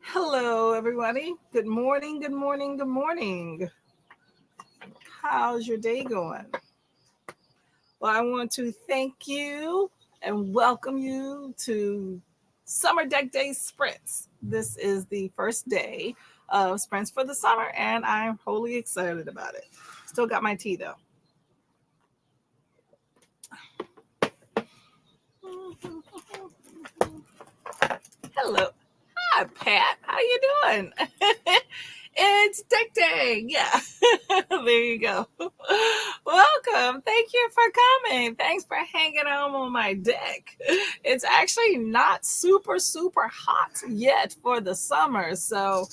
Hello, everybody. Good morning, good morning, good morning. How's your day going? Well, I want to thank you and welcome you to Summer Deck Day Sprints. This is the first day of sprints for the summer, and I'm wholly excited about it. Still got my tea though. Hello. Hi, Pat. How you doing? It's deck day. Yeah. There you go. Welcome. Thank you for coming. Thanks for hanging out on my deck. It's actually not super hot yet for the summer. So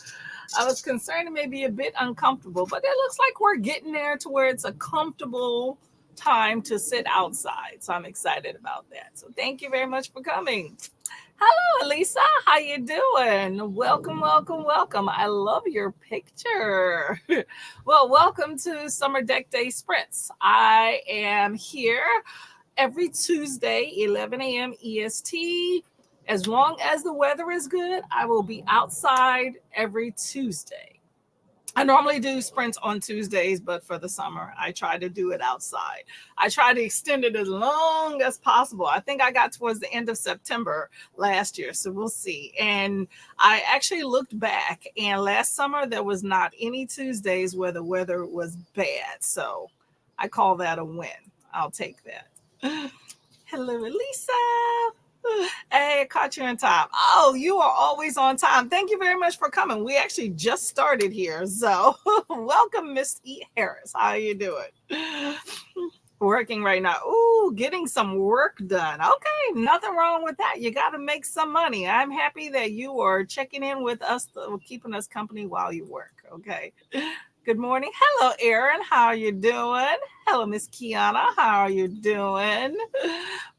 I was concerned it may be a bit uncomfortable, but it looks like we're getting there to where it's a comfortable time to sit outside. So I'm excited about that. So thank you very much for coming. Hello, Elisa. How you doing? Welcome, welcome, welcome. I love your picture. Well, welcome to Summer Deck Day Sprints. I am here every Tuesday, 11 a.m. EST. As long as the weather is good, I will be outside every Tuesday. I normally do sprints on Tuesdays, but for the summer, I try to do it outside. I try to extend it as long as possible. I think I got towards the end of September last year, so we'll see. And I actually looked back, and last summer there was not any Tuesdays where the weather was bad. So I call that a win. I'll take that. Hello, Elisa. Hey, I caught you in time. Oh, you are always on time. Thank you very much for coming. We actually just started here. So welcome, Miss E. Harris. How you doing? Working right now. Ooh, getting some work done. Okay, nothing wrong with that. You got to make some money. I'm happy that you are checking in with us, keeping us company while you work. Okay. Good morning. Hello, Erin. How are you doing? Hello, Miss Kiana. How are you doing?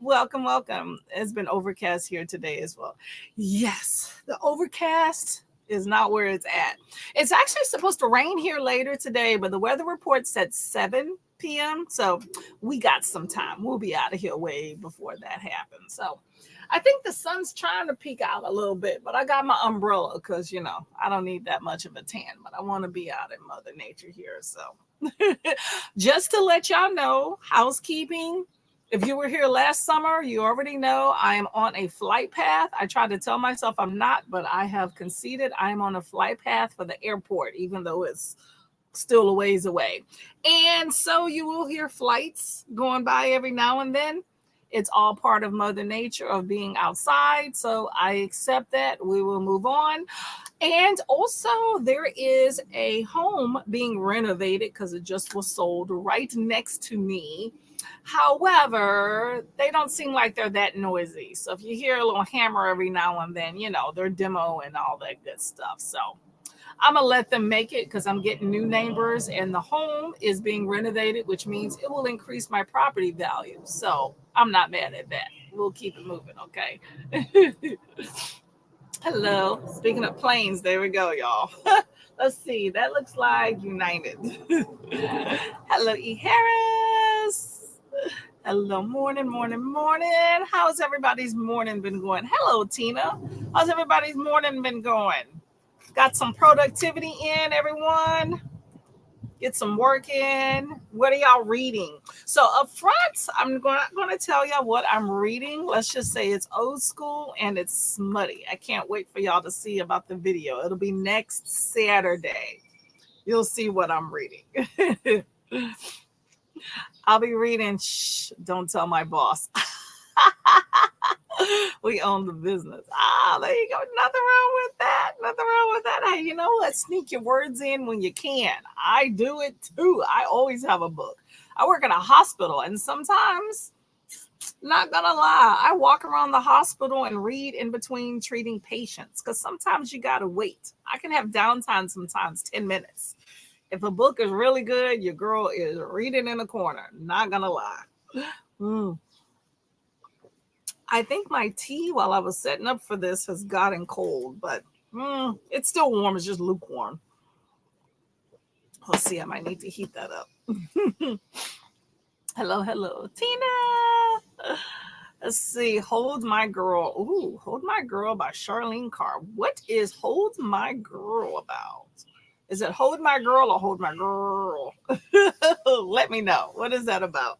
Welcome, welcome. It's been overcast here today as well. Yes, the overcast is not where it's at. It's actually supposed to rain here later today, but the weather report said 7 p.m. So we got some time. We'll be out of here way before that happens. So I think the sun's trying to peek out a little bit, but I got my umbrella because, I don't need that much of a tan, but I want to be out in Mother Nature here. So just to let y'all know, housekeeping. If you were here last summer, you already know I am on a flight path. I tried to tell myself I'm not, but I have conceded I'm on a flight path for the airport, even though it's still a ways away. And so you will hear flights going by every now and then. It's all part of Mother Nature of being outside. So I accept that. We will move on. And also, there is a home being renovated because it just was sold right next to me. However, they don't seem like they're that noisy. So if you hear a little hammer every now and then, they're demo and all that good stuff. So I'm going to let them make it because I'm getting new neighbors and the home is being renovated, which means it will increase my property value. So I'm not mad at that. We'll keep it moving, okay? Hello. Speaking of planes, there we go, y'all. Let's see. That looks like United. Hello, E. Harris. Hello, morning, morning, morning. How's everybody's morning been going? Hello, Tina. How's everybody's morning been going? Got some productivity in, everyone? Get some work in. What are y'all reading? So up front, I'm going to tell y'all what I'm reading. Let's just say it's old school and it's smutty. I can't wait for y'all to see about the video. It'll be next Saturday. You'll see what I'm reading. I'll be reading, shh, don't tell my boss. We own the business. There you go. Nothing wrong with that. Nothing wrong with that. Hey, you know what? Sneak your words in when you can. I do it too. I always have a book. I work in a hospital, and sometimes, not gonna lie, I walk around the hospital and read in between treating patients because sometimes you gotta wait. I can have downtime sometimes 10 minutes. If a book is really good, your girl is reading in the corner. Not gonna lie. I think my tea while I was setting up for this has gotten cold, but it's still warm. It's just lukewarm. Let's see. I might need to heat that up. Hello, hello, Tina. Let's see. Hold My Girl. Ooh, Hold My Girl by Charlene Carr. What is Hold My Girl about? Is it Hold My Girl or Hold My Girl? Let me know. What is that about?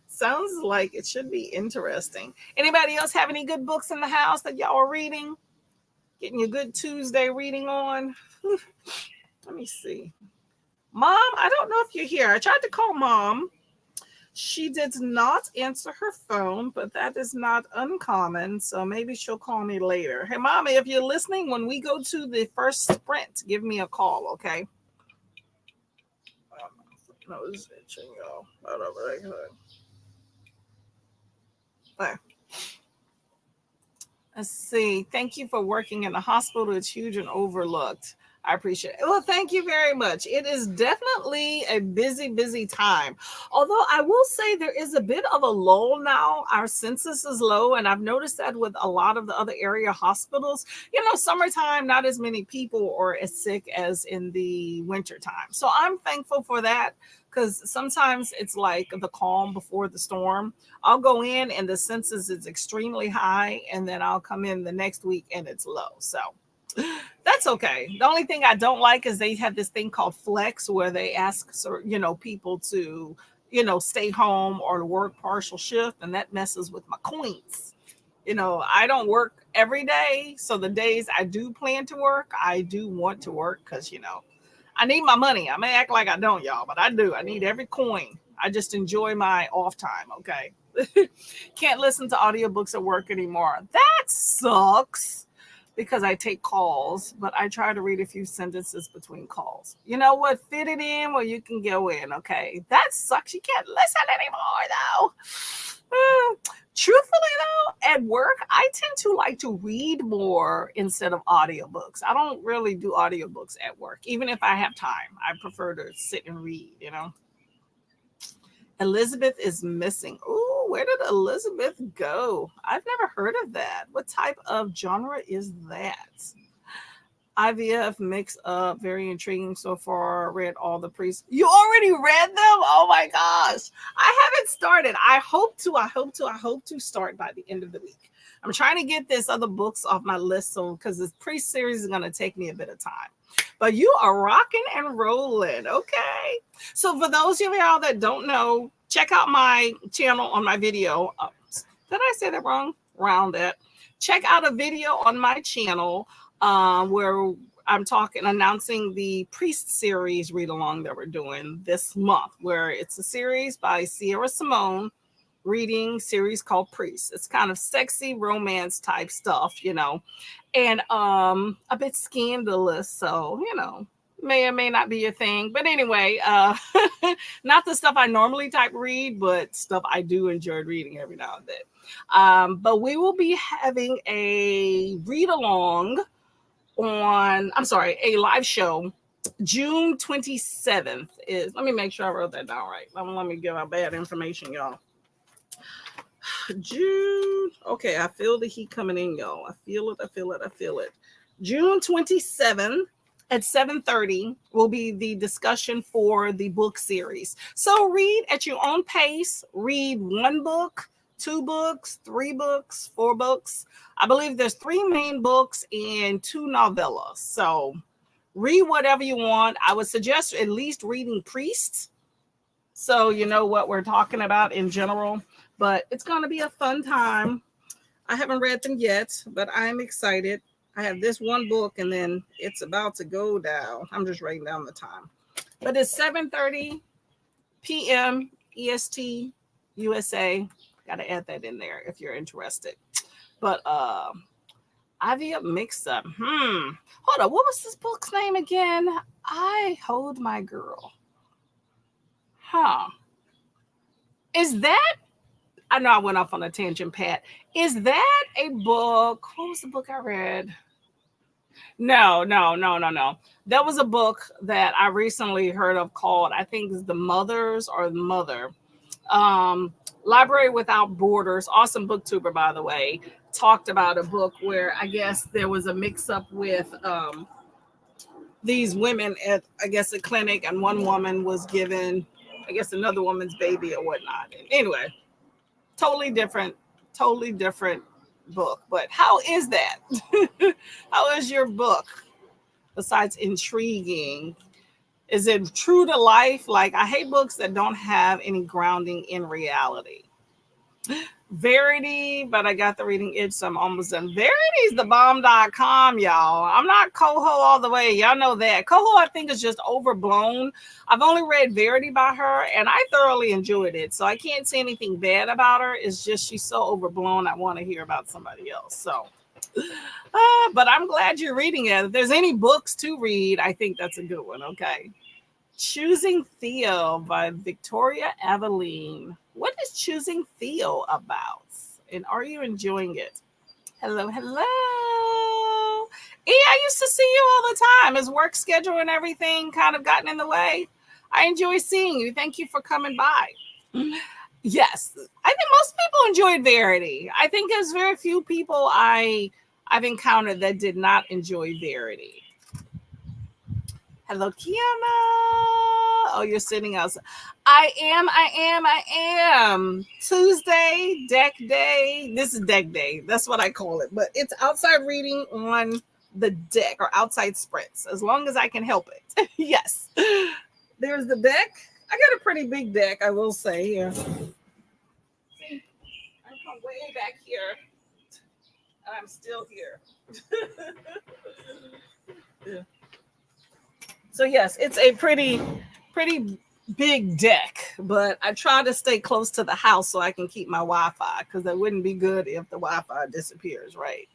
Sounds like it should be interesting. Anybody else have any good books in the house that y'all are reading? Getting your good Tuesday reading on? Let me see. Mom, I don't know if you're here. I tried to call Mom. She did not answer her phone, but that is not uncommon. So maybe she'll call me later. Hey, Mommy, if you're listening, when we go to the first sprint, give me a call, okay? Nose itching, y'all. Whatever. Okay. Let's see. Thank you for working in the hospital. It's huge and overlooked. I appreciate it. Well, thank you very much. It is definitely a busy, busy time. Although I will say there is a bit of a lull now. Our census is low, and I've noticed that with a lot of the other area hospitals. Summertime, not as many people are as sick as in the wintertime. So I'm thankful for that, because sometimes it's like the calm before the storm. I'll go in and the census is extremely high, and then I'll come in the next week and it's low. So that's okay. The only thing I don't like is they have this thing called flex, where they ask, people to, stay home or to work partial shift, and that messes with my coins. I don't work every day, so the days I do plan to work, I do want to work, because I need my money. I may act like I don't, y'all, but I do. I need every coin. I just enjoy my off time. Okay. Can't listen to audiobooks at work anymore. That sucks, because I take calls, but I try to read a few sentences between calls. You know what? Fit it in where you can go in. Okay. That sucks. You can't listen anymore, though. Truthfully, though, at work, I tend to like to read more instead of audiobooks. I don't really do audiobooks at work, even if I have time. I prefer to sit and read. Elizabeth is missing. Ooh, where did Elizabeth go? I've never heard of that. What type of genre is that? IVF mix up, very intriguing so far. Read all the priests. You already read them? Oh my gosh. I haven't started. I hope to start by the end of the week. I'm trying to get this other books off my list, so because this priest series is going to take me a bit of time. But you are rocking and rolling. Okay. So for those of y'all that don't know, check out my channel on my video. Did I say that wrong? Round it. Check out a video on my channel where I'm announcing the Priest series read along that we're doing this month, where it's a series by Sierra Simone, reading series called Priest. It's kind of sexy romance type stuff, and a bit scandalous. So, may or may not be your thing. But anyway, not the stuff I normally type read, but stuff I do enjoy reading every now and then. But we will be having a read along a live show. June 27th is, let me make sure I wrote that down right. Let me give out bad information, y'all. June. Okay, I feel the heat coming in, y'all. I feel it. June 27th at 7:30 will be the discussion for the book series. So read at your own pace. Read one book, 2 books, 3 books, 4 books. I believe there's 3 main books and 2 novellas. So read whatever you want. I would suggest at least reading Priests, so you know what we're talking about in general. But it's going to be a fun time. I haven't read them yet, but I'm excited. I have this one book, and then it's about to go down. I'm just writing down the time. But it's 7:30 p.m. EST, USA. Got to add that in there if you're interested. But IVF mix-up. Hold on. What was this book's name again? I Hold My Girl. Is that... I know I went off on a tangent, Pat. Is that a book? What was the book I read? No. That was a book that I recently heard of called, I think it's The Mothers or The Mother. Library Without Borders, awesome booktuber, by the way, talked about a book where I guess there was a mix-up with these women at, I guess, a clinic, and one woman was given, I guess, another woman's baby or whatnot. And anyway, totally different totally different book. But how is that? How is your book besides intriguing? Is it true to life? Like, I hate books that don't have any grounding in reality. Verity, but I got the reading itch, so I'm almost done. Verity's the bomb.com, y'all. I'm not Coho all the way. Y'all know that. Coho, I think, is just overblown. I've only read Verity by her, and I thoroughly enjoyed it. So I can't say anything bad about her. It's just she's so overblown. I want to hear about somebody else. So, but I'm glad you're reading it. If there's any books to read, I think that's a good one. Okay. Choosing Theo by Victoria Aveline. What is Choosing Theo about? And are you enjoying it? Hello, hello. I used to see you all the time. Has work schedule and everything kind of gotten in the way? I enjoy seeing you. Thank you for coming by. Yes, I think most people enjoyed Verity. I think there's very few people I've encountered that did not enjoy Verity. Hello, Kiana. Oh, you're sitting outside. I am. Tuesday, deck day. This is deck day. That's what I call it. But it's outside reading on the deck or outside sprints, as long as I can help it. Yes. There's the deck. I got a pretty big deck, I will say here. See, I come way back here. And I'm still here. Yeah. So yes, it's a pretty big deck, but I try to stay close to the house so I can keep my Wi-Fi, because that wouldn't be good if the Wi-Fi disappears, right?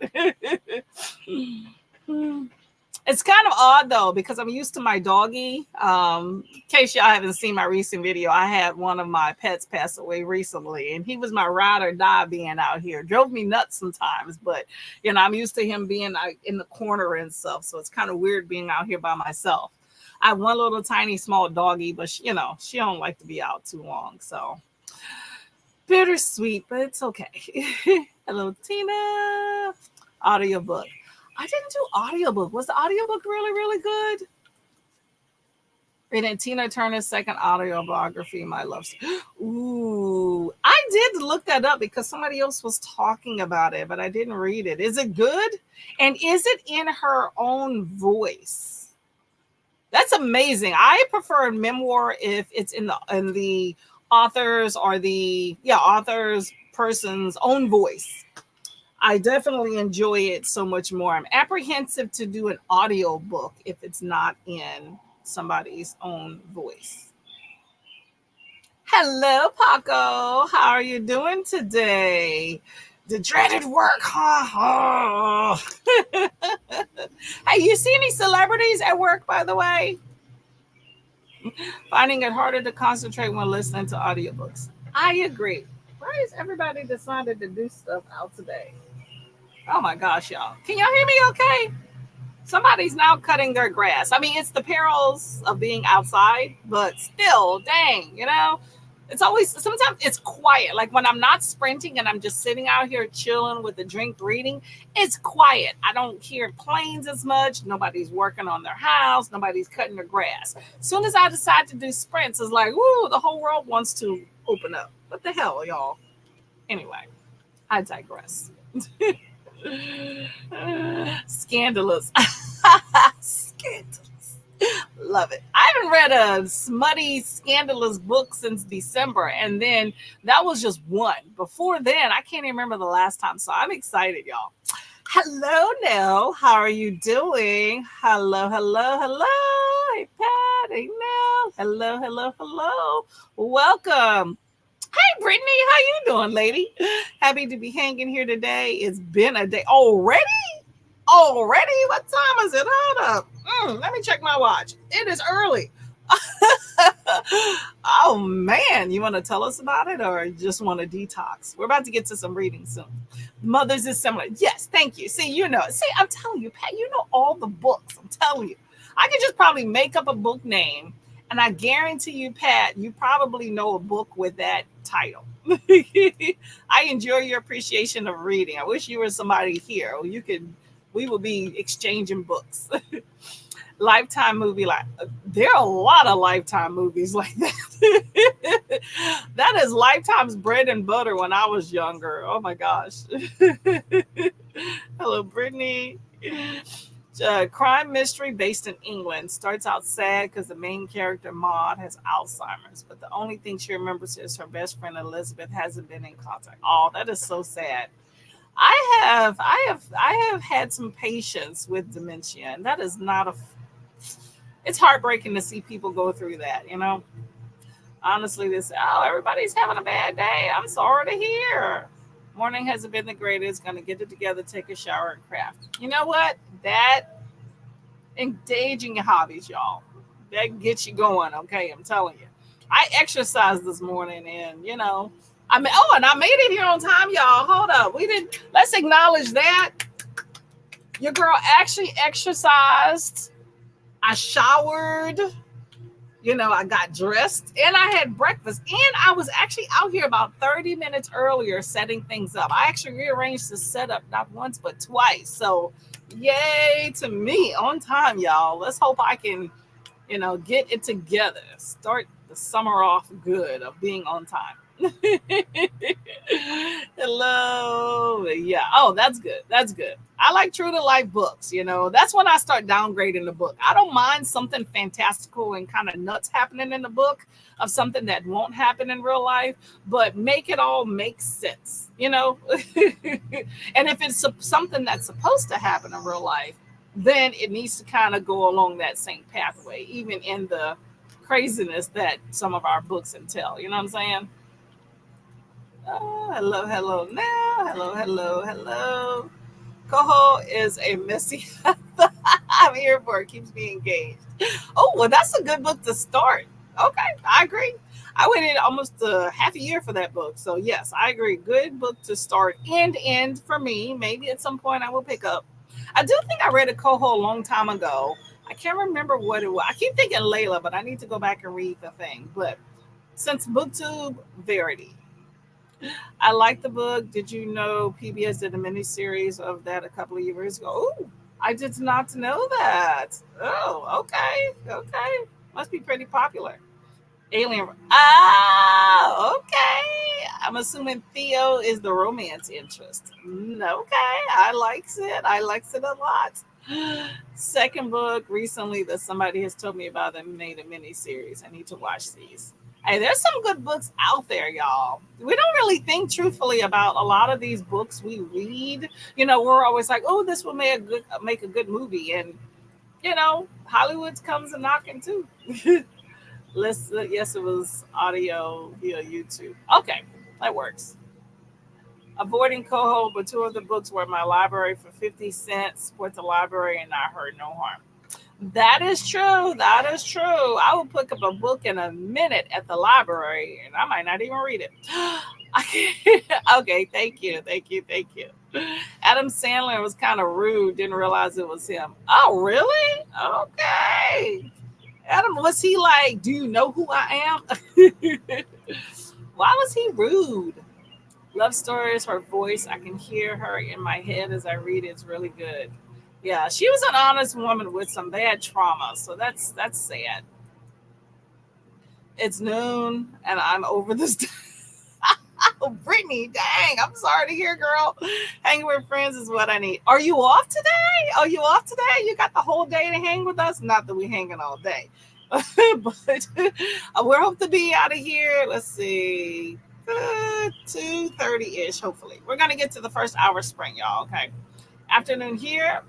It's kind of odd though, because I'm used to my doggy. In case y'all haven't seen my recent video, I had one of my pets pass away recently, and he was my ride or die being out here. Drove me nuts sometimes, but I'm used to him being in the corner and stuff, so it's kind of weird being out here by myself. I have one little tiny small doggy, but she don't like to be out too long. So bittersweet, but it's okay. Hello, Tina. Audiobook. I didn't do audiobook. Was the audiobook really, really good? And then Tina Turner's second autobiography, My Love Story. Ooh, I did look that up because somebody else was talking about it, but I didn't read it. Is it good? And is it in her own voice? That's amazing. I prefer memoir if it's in the author's or the author's person's own voice. I definitely enjoy it so much more. I'm apprehensive to do an audio book if it's not in somebody's own voice. Hello, Paco. How are you doing today? The dreaded work, huh? Oh. Hey, you see any celebrities at work, by the way? Finding it harder to concentrate when listening to audiobooks. I agree. Why has everybody decided to do stuff out today? Oh my gosh, y'all. Can y'all hear me okay? Somebody's now cutting their grass. I mean, it's the perils of being outside, but still, dang, it's always, sometimes it's quiet. Like when I'm not sprinting and I'm just sitting out here chilling with a drink reading, it's quiet. I don't hear planes as much. Nobody's working on their house. Nobody's cutting their grass. As soon as I decide to do sprints, it's like, woo, the whole world wants to open up. What the hell, y'all? Anyway, I digress. Scandalous. Scandalous. Love it. I haven't read a smutty, scandalous book since December, and then that was just one. Before then, I can't even remember the last time, so I'm excited, y'all. Hello, Nell. How are you doing? Hello, hello, hello. Hey, Pat. Hey, Nell. Hello, hello, hello. Welcome. Hey, Brittany. How you doing, lady? Happy to be hanging here today. It's been a day. Already? What time is it? Hold up. Let me check my watch. It is early. Oh, man. You want to tell us about it, or you just want to detox? We're about to get to some reading soon. Mothers is Similar. Yes, thank you. See, I'm telling you, Pat, you know all the books. I'm telling you. I could just probably make up a book name, and I guarantee you, Pat, you probably know a book with that title. I enjoy your appreciation of reading. I wish you were somebody here. We would be exchanging books. Lifetime movie, like there are a lot of Lifetime movies like that. That is Lifetime's bread and butter when I was younger. Oh my gosh. Hello, Brittany. Crime mystery based in England. Starts out sad because the main character Maud has Alzheimer's, but the only thing she remembers is her best friend Elizabeth hasn't been in contact. Oh, that is so sad. I have had some patience with dementia, and that is not a. It's heartbreaking to see people go through that. Honestly, this everybody's having a bad day. I'm sorry to hear. Morning hasn't been the greatest. Gonna get it together, take a shower, and craft. You know what? That engage in your hobbies, y'all. That gets you going. Okay, I'm telling you. I exercised this morning, and I mean, and I made it here on time, y'all. Hold up, we didn't. Let's acknowledge that your girl actually exercised. I showered. I got dressed and I had breakfast. And I was actually out here about 30 minutes earlier setting things up. I actually rearranged the setup not once, but twice. So, yay to me on time, y'all. Let's hope I can, get it together. Start the summer off good of being on time. Hello. Yeah. Oh, that's good. That's good. I like true to life books. That's when I start downgrading the book. I don't mind something fantastical and kind of nuts happening in the book of something that won't happen in real life, but make it all make sense. And if it's something that's supposed to happen in real life, then it needs to kind of go along that same pathway, even in the craziness that some of our books entail. You know what I'm saying? Oh, hello, hello now. Hello, hello, hello. Coho is a messy. I'm here for it. Keeps me engaged. Oh, well, that's a good book to start. Okay, I agree. I waited almost a half a year for that book. So, yes, I agree. Good book to start and end for me. Maybe at some point I will pick up. I do think I read a Coho a long time ago. I can't remember what it was. I keep thinking Layla, but I need to go back and read the thing. But since BookTube, Verity. I like the book. Did you know PBS did a miniseries of that a couple of years ago? Oh, I did not know that. Oh, okay. Okay. Must be pretty popular. Alien. Ah, okay. I'm assuming Theo is the romance interest. Okay. I likes it. I likes it a lot. Second book recently that somebody has told me about that made a mini series. I need to watch these. Hey, there's some good books out there, y'all. We don't really think truthfully about a lot of these books we read. We're always like, "Oh, this will make a good movie," and Hollywood comes a knocking too. Yes, it was audio via YouTube. Okay, that works. Avoiding Coho, but two of the books were in my library for 50 cents. Support the library, and I heard no harm. That is true. That is true. I will pick up a book in a minute at the library, and I might not even read it. Okay, thank you, thank you, thank you. Adam Sandler was kind of rude. Didn't realize it was him. Oh, really? Okay. Adam, was he like, do you know who I am? Why was he rude? Love stories, her voice. I can hear her in my head as I read it. It's really good. Yeah, she was an honest woman with some bad trauma. So that's sad. It's noon and I'm over this. Oh, Brittany, dang, I'm sorry to hear, girl. Hanging with friends is what I need. Are you off today? Are you off today? You got the whole day to hang with us? Not that we hanging all day. But we're hope to be out of here. Let's see. 2:30-ish, hopefully. We're gonna get to the first hour spring, y'all. Okay. Afternoon here.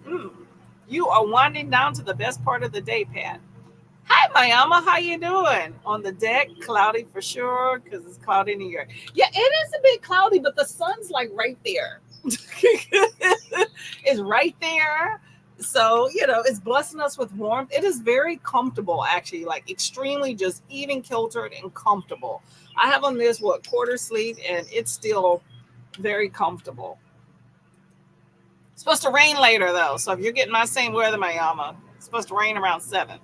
You are winding down to the best part of the day, Pat. Hi, Mayama. How you doing? On the deck, cloudy for sure, because it's cloudy in New York. Yeah, it is a bit cloudy, but the sun's like right there. It's right there. So, it's blessing us with warmth. It is very comfortable, actually, like extremely just even kiltered and comfortable. I have on this, quarter sleeve, and it's still very comfortable. It's supposed to rain later, though. So if you're getting my same weather, Mayama, it's supposed to rain around 7.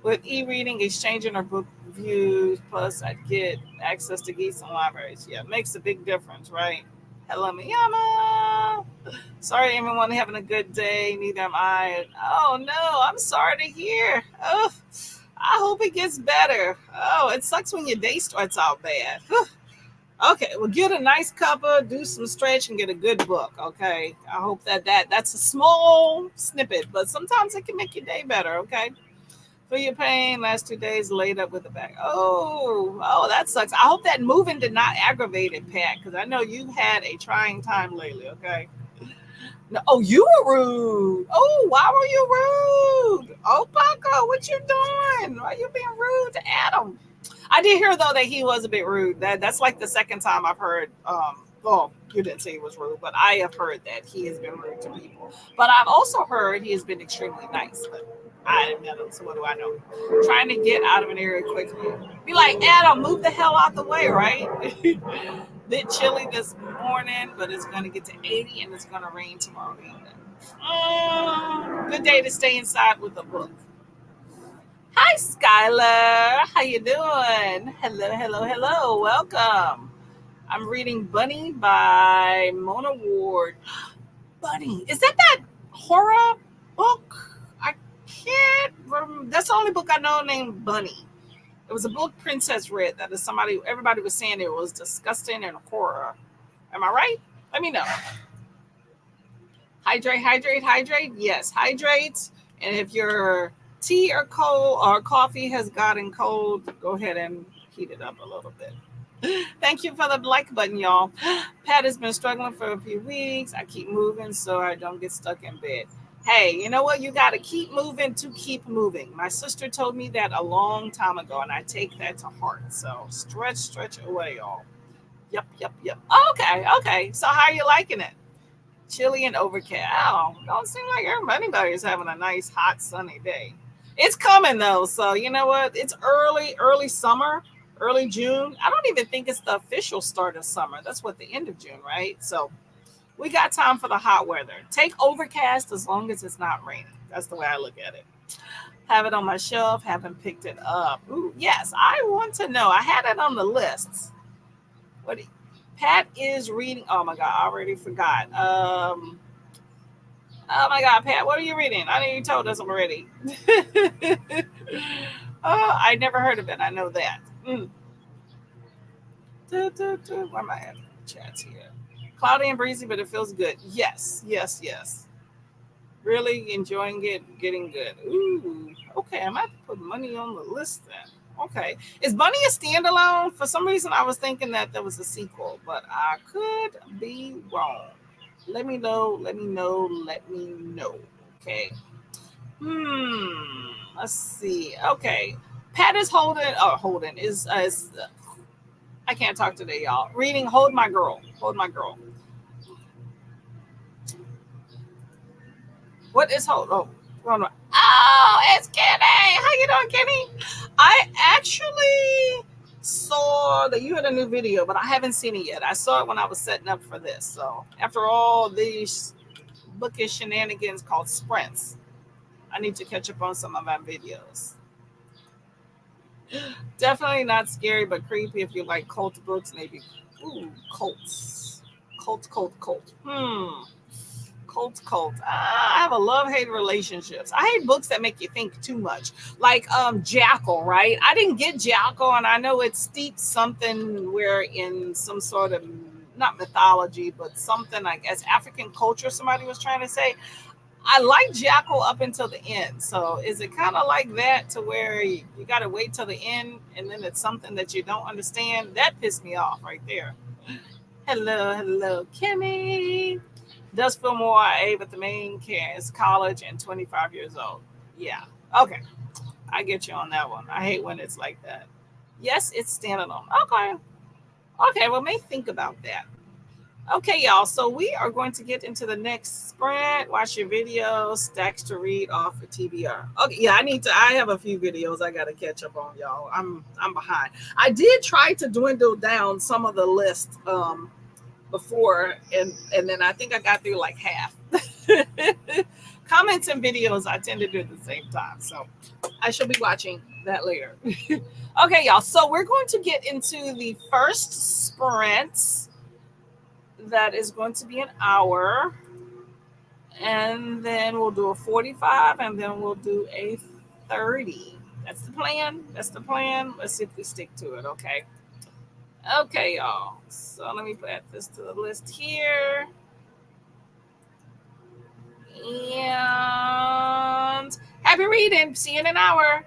With e-reading, exchanging our book reviews, plus I get access to geeks and libraries. Yeah, it makes a big difference, right? Hello, Miyama. Sorry, everyone having a good day. Neither am I. Oh no, I'm sorry to hear. Oh, I hope it gets better. Oh, it sucks when your day starts out bad. Okay, well, get a nice cover, do some stretch, and get a good book. Okay, I hope that's a small snippet, but sometimes it can make your day better. Okay, for your pain, last 2 days laid up with the back. Oh, that sucks. I hope that moving did not aggravate it, Pat, because I know you've had a trying time lately. Okay. No, oh, you were rude. Oh, why were you rude? Oh, Paco, what you doing? Why you being rude to Adam? I did hear though that he was a bit rude. That's like the second time I've heard. Well, you didn't say he was rude, but I have heard that he has been rude to people. But I've also heard he has been extremely nice. But I didn't know, so what do I know? Trying to get out of an area quickly. Be like, Adam, move the hell out the way, right? Bit chilly this morning, but it's going to get to 80 and it's going to rain tomorrow evening. Good day to stay inside with a book. Hi, Skylar. How you doing? Hello. Welcome. I'm reading Bunny by Mona Ward. Bunny. Is that horror book? I can't remember. That's the only book I know named Bunny. It was a book Princess read that is everybody was saying it was disgusting and horror. Am I right? Let me know. Hydrate. Yes, hydrate. And if your tea or coffee has gotten cold, go ahead and heat it up a little bit. Thank you for the like button, y'all. Pat has been struggling for a few weeks. I keep moving so I don't get stuck in bed. Hey, you know what? You got to keep moving to keep moving. My sister told me that a long time ago, and I take that to heart. So stretch away, y'all. Yep. Okay. So how are you liking it? Chilly and overcast. Oh, don't seem like anybody is having a nice, hot, sunny day. It's coming though, so you know what? It's early summer, early June. I don't even think it's the official start of summer. That's what the end of June, right? So we got time for the hot weather. Take overcast as long as it's not raining. That's the way I look at it. Have it on my shelf. Haven't picked it up. Ooh, yes, I want to know. I had it on the list. Pat is reading. Oh my God, I already forgot. Oh my God, Pat, what are you reading? I know you told us already. I never heard of it. I know that. Where am I at? Chats here. Cloudy and breezy, but it feels good. Yes. Really enjoying it, getting good. Ooh, okay. I might put money on the list then. Okay. Is Bunny a standalone? For some reason, I was thinking that there was a sequel, but I could be wrong. Let me know. Okay. Let's see. Okay. Pat is Holden is I can't talk today, y'all. Reading Hold My Girl. What is Hold? It's Kenny. How you doing, Kenny? I actually saw that you had a new video, but I haven't seen it yet. I saw it when I was setting up for this. So after all these bookish shenanigans called sprints, I need to catch up on some of my videos. Definitely not scary, but creepy if you like cult books, maybe. Ooh, cults. Cult. Cult. I have a love-hate relationships. I hate books that make you think too much. Like Jackal, right? I didn't get Jackal, and I know it steeps something where in some sort of not mythology, but something I guess African culture, somebody was trying to say. I like Jackal up until the end. So is it kind of like that to where you got to wait till the end and then it's something that you don't understand? That pissed me off right there. Hello, Kimmy. Does feel more YA, but the main character is college and 25 years old. Yeah. Okay. I get you on that one. I hate when it's like that. Yes, it's standalone. Okay. Well, may think about that. Okay, y'all. So we are going to get into the next sprint. Watch your videos. Stacks to read off for TBR. Okay, yeah, I have a few videos I gotta catch up on, y'all. I'm behind. I did try to dwindle down some of the list before, and then I think I got through like half. Comments and videos I tend to do at the same time. So I shall be watching that later. Okay, y'all. So we're going to get into the first sprint. that is going to be an hour, and then we'll do a 45, and then we'll do a 30. That's the plan. That's the plan. Let's see if we stick to it. Okay. Okay, y'all. So let me add this to the list here. And happy reading. See you in an hour.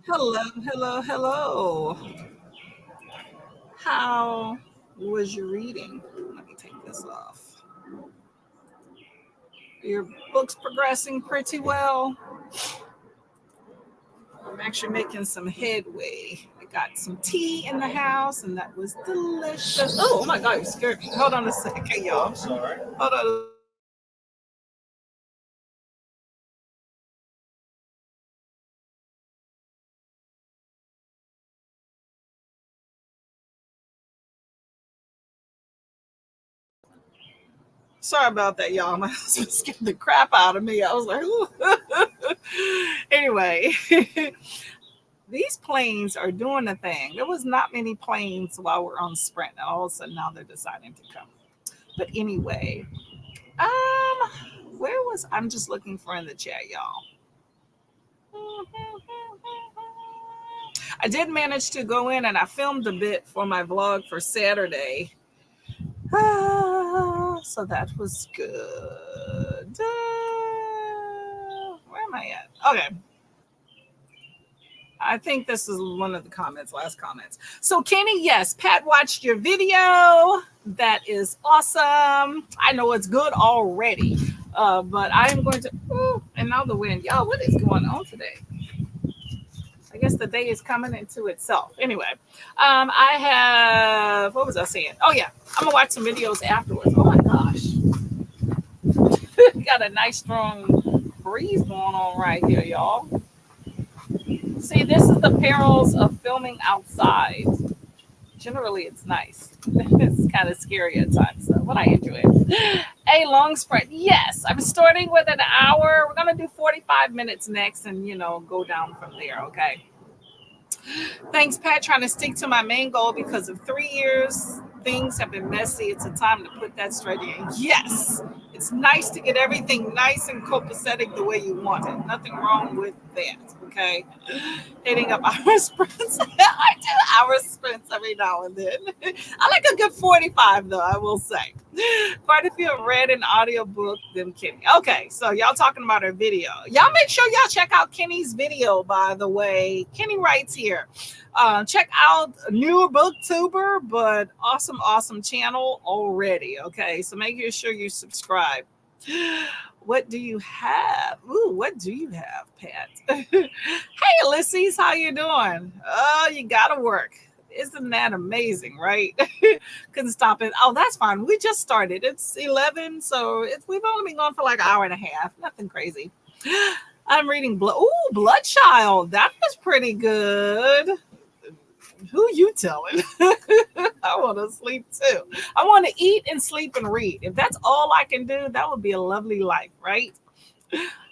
Hello, hello, hello. How was your reading? Let me take this off. Your book's progressing pretty well. I'm actually making some headway. I got some tea in the house, and that was delicious. Oh my God, you scared me. Hold on a second, y'all. I'm sorry. Hold on. Sorry about that, y'all. My husband scared the crap out of me. I was like, ooh. Anyway, these planes are doing a thing. There was not many planes while we're on Sprint, and all of a sudden now they're deciding to come. But anyway, where was I'm just looking for in the chat, y'all. I did manage to go in and I filmed a bit for my vlog for Saturday. So that was good. Where am I at? Okay. I think this is one of the comments, last comments. So, Kenny, yes, Pat watched your video. That is awesome. I know it's good already, but I am going to. Ooh, and now the wind. Y'all, what is going on today? I guess the day is coming into itself. Anyway, I have. What was I saying? Oh, yeah. I'm going to watch some videos afterwards. Oh, my gosh. Got a nice, strong breeze going on right here, y'all. See, this is the perils of filming outside. Generally, it's nice. It's kind of scary at times, so, but I enjoy it. A long sprint. Yes, I'm starting with an hour. We're going to do 45 minutes next and, go down from there, okay? Thanks, Pat. Trying to stick to my main goal because of 3 years. Things have been messy. It's a time to put that straight in. Yes, it's nice to get everything nice and copacetic the way you want it. Nothing wrong with that. Okay, hitting up hour sprints. I do hour sprints every now and then. I like a good 45 though, I will say. Quite a few have read an audiobook than Kenny. Okay, so y'all talking about her video. Y'all make sure y'all check out Kenny's video, by the way. Kenny writes here. Check out a newer booktuber, but awesome channel already. Okay, so make sure you subscribe. What do you have? Ooh, what do you have, Pat? Hey, Ulysses, how you doing? Oh, you gotta work. Isn't that amazing, right? Couldn't stop it. Oh, that's fine. We just started. It's 11, so we've only been going for like an hour and a half. Nothing crazy. I'm reading Bloodchild. That was pretty good. Who you telling? I want to sleep too. I want to eat and sleep and read. If that's all I can do, that would be a lovely life, right?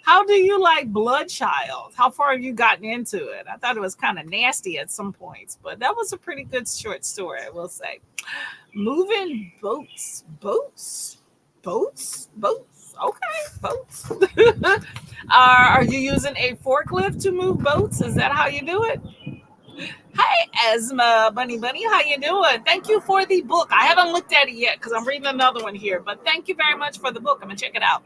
How do you like Bloodchild? How far have you gotten into it? I thought it was kind of nasty at some points, but that was a pretty good short story, I will say. Moving boats. Okay, boats. Are you using a forklift to move boats? Is that how you do it? Hey, Esma, Bunny, how you doing? Thank you for the book. I haven't looked at it yet because I'm reading another one here, but thank you very much for the book. I'm going to check it out.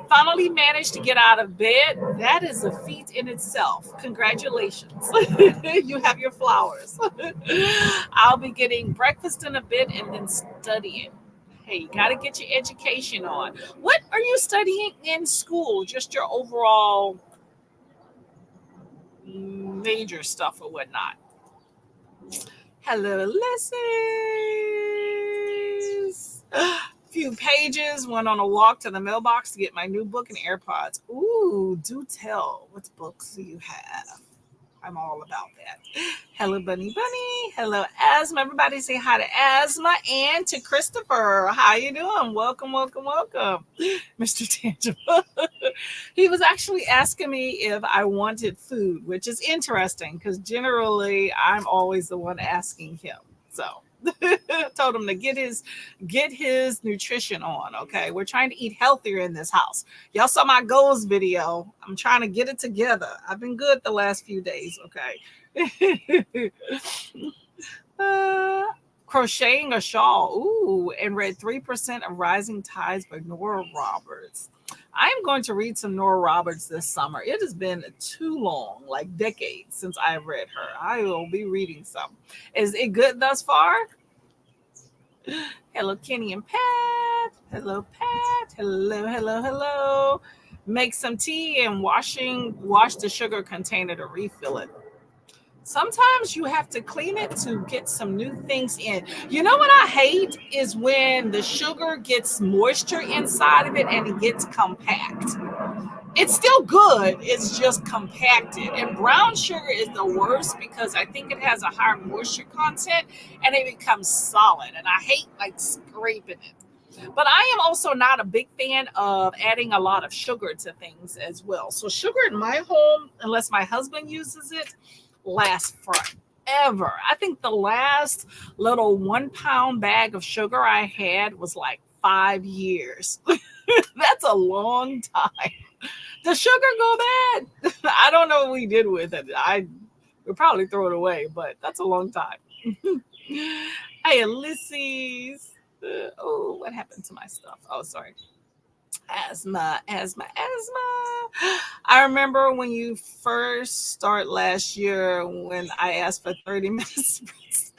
Finally managed to get out of bed. That is a feat in itself. Congratulations. You have your flowers. I'll be getting breakfast in a bit and then studying. Hey, you got to get your education on. What are you studying in school? Just your overall major stuff or whatnot. Hello, Ulysses. Few pages. Went on a walk to the mailbox to get my new book and AirPods. Ooh, do tell. What books do you have? I'm all about that. Hello, Bunny. Hello, Asma. Everybody say hi to Asma and to Christopher. How you doing? Welcome. Mr. Tangible. He was actually asking me if I wanted food, which is interesting because generally I'm always the one asking him. So told him to get his nutrition on. Okay, we're trying to eat healthier in this house. Y'all saw my goals video. I'm trying to get it together. I've been good the last few days. Okay. Crocheting a shawl. Ooh, and read 3% of Rising Tides by Nora Roberts. I am going to read some Nora Roberts this summer. It has been too long, like decades, since I've read her. I will be reading some. Is it good thus far? Hello, Kenny and Pat. Hello, Pat. Hello, hello, hello. Make some tea and wash the sugar container to refill it. Sometimes you have to clean it to get some new things in. You know what I hate is when the sugar gets moisture inside of it and it gets compact. It's still good, it's just compacted. And brown sugar is the worst because I think it has a higher moisture content and it becomes solid. And I hate like scraping it. But I am also not a big fan of adding a lot of sugar to things as well. So sugar in my home, unless my husband uses it, lasts forever. I think the last little 1 pound bag of sugar I had was like 5 years. That's a long time. Does sugar go bad? I don't know what we did with it. I would probably throw it away, but that's a long time. Hey, Ulysses. Oh, what happened to my stuff? Oh, sorry. Asthma. I remember when you first start last year when I asked for 30 minutes sprints.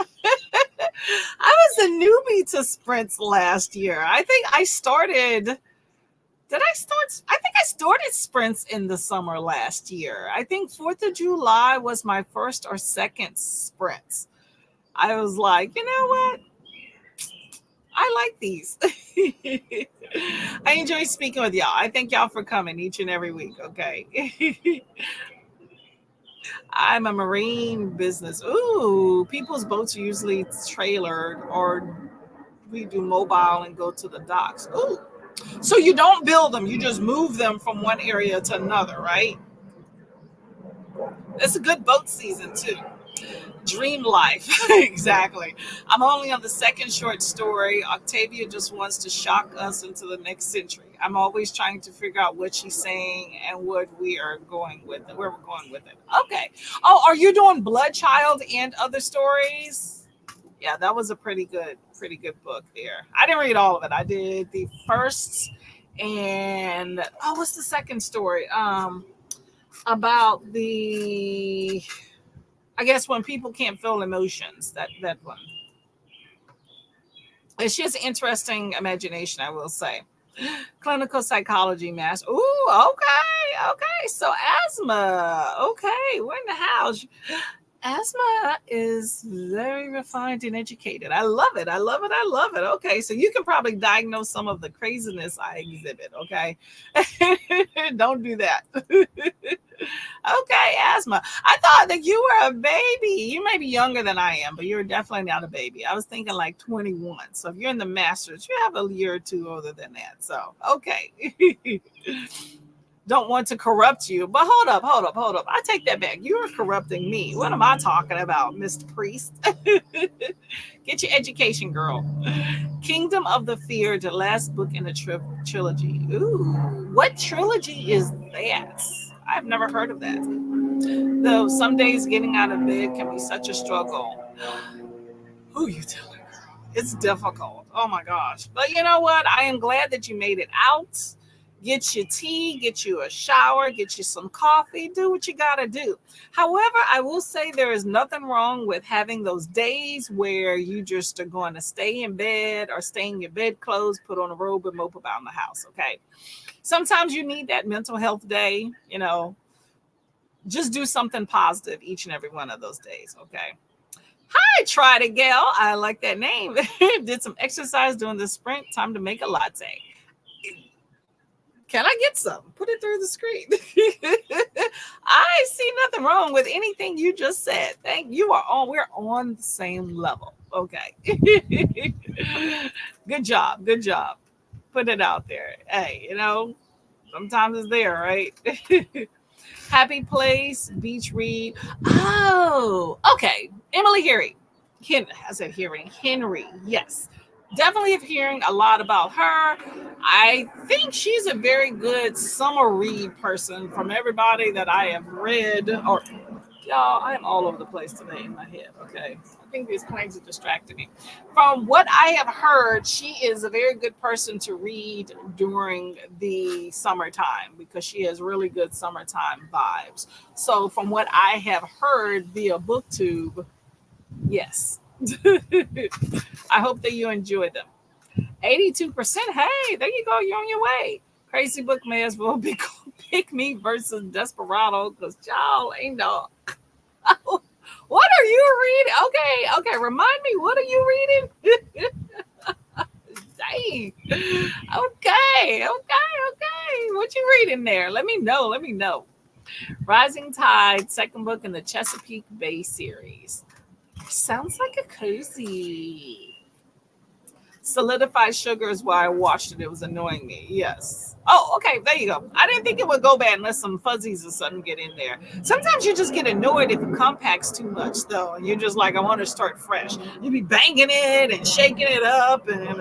I was a newbie to sprints last year. I think I started. Did I start? I think I started sprints in the summer last year. I think 4th of July was my first or second sprints. I was like, you know what? I like these. I enjoy speaking with y'all. I thank y'all for coming each and every week. Okay. I'm a marine business. Ooh, people's boats are usually trailered or we do mobile and go to the docks. Ooh. So you don't build them, you just move them from one area to another, right? It's a good boat season too. Dream life. Exactly. I'm only on the second short story. Octavia just wants to shock us into the next century. I'm always trying to figure out what she's saying and what we are going with it, where we're going with it. Okay. Oh, are you doing Blood Child and other stories? Yeah, that was a pretty good book there. I didn't read all of it. I did the first and what's the second story? About the I guess when people can't feel emotions, that one. And she has an interesting imagination, I will say. Clinical psychology master. Ooh, okay. So asthma. Okay, we're in the house. Asthma is very refined and educated. I love it. Okay, so you can probably diagnose some of the craziness I exhibit. Okay, don't do that. Okay, asthma. I thought that you were a baby. You may be younger than I am, but you're definitely not a baby. I was thinking like 21. So if you're in the masters, you have a year or two older than that. So, okay. Don't want to corrupt you, but hold up. I take that back. You are corrupting me. What am I talking about, Mr. Priest? Get your education, girl. Kingdom of the Fear, the last book in the trilogy. Ooh, what trilogy is that? I've never heard of that. Though some days getting out of bed can be such a struggle. Who you telling, girl? It's difficult. Oh my gosh. But you know what? I am glad that you made it out. Get your tea, get you a shower, get you some coffee, do what you got to do. However, I will say there is nothing wrong with having those days where you just are going to stay in bed or stay in your bed clothes, put on a robe and mope about in the house, okay? Sometimes you need that mental health day, just do something positive each and every one of those days, okay? Hi, Try to Gal. I like that name. Did some exercise during the sprint. Time to make a latte. Can I get some? Put it through the screen. I see nothing wrong with anything you just said. Thank you. We're on the same level. Okay. Good job. Put it out there. Hey, sometimes it's there, right? Happy Place, Beach Read. Oh, okay. Emily Henry. Henry. Yes. Definitely have hearing a lot about her. I think she's a very good summer read person from everybody that I have read or Y'all, I'm all over the place today in my head. Okay. I think these planes are distracting me. From what I have heard, she is a very good person to read during the summertime because she has really good summertime vibes. So, from what I have heard via BookTube, yes. I hope that you enjoy them. 82%. Hey, there you go. You're on your way. Crazy Book may as well be called Pick Me versus Desperado because y'all ain't no. What are you reading? Okay, okay. Remind me, what are you reading? Dang. Okay, okay, okay. What you reading there? Let me know. Let me know. Rising Tide, second book in the Chesapeake Bay series. Sounds like a cozy. Solidified sugar is why I watched it. It was annoying me. Yes. Oh, okay. There you go. I didn't think it would go bad unless some fuzzies or something get in there. Sometimes you just get annoyed if it compacts too much, though, and you're just like, I want to start fresh. You be banging it and shaking it up, and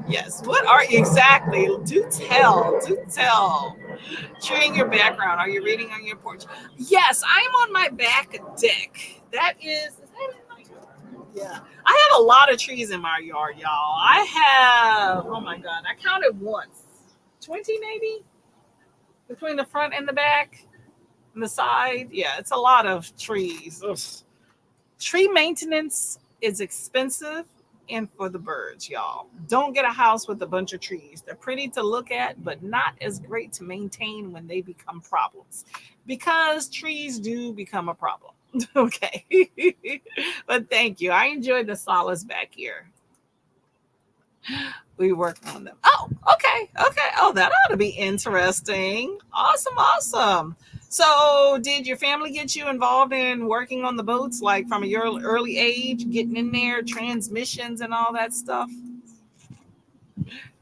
yes. What are you exactly? Do tell. Do tell. Sharing your background. Are you reading on your porch? Yes, I am on my back deck. That is that in my yard? Yeah. I have a lot of trees in my yard, y'all. I have, oh my God, I counted once. 20 maybe? Between the front and the back and the side. Yeah, it's a lot of trees. Ugh. Tree maintenance is expensive and for the birds, y'all. Don't get a house with a bunch of trees. They're pretty to look at, but not as great to maintain when they become problems because trees do become a problem. Okay. But thank you. I enjoyed the solace back here. We work on them. Oh, okay. Okay. Oh, that ought to be interesting. Awesome. Awesome. So, did your family get you involved in working on the boats, like from your early age, getting in there, transmissions and all that stuff?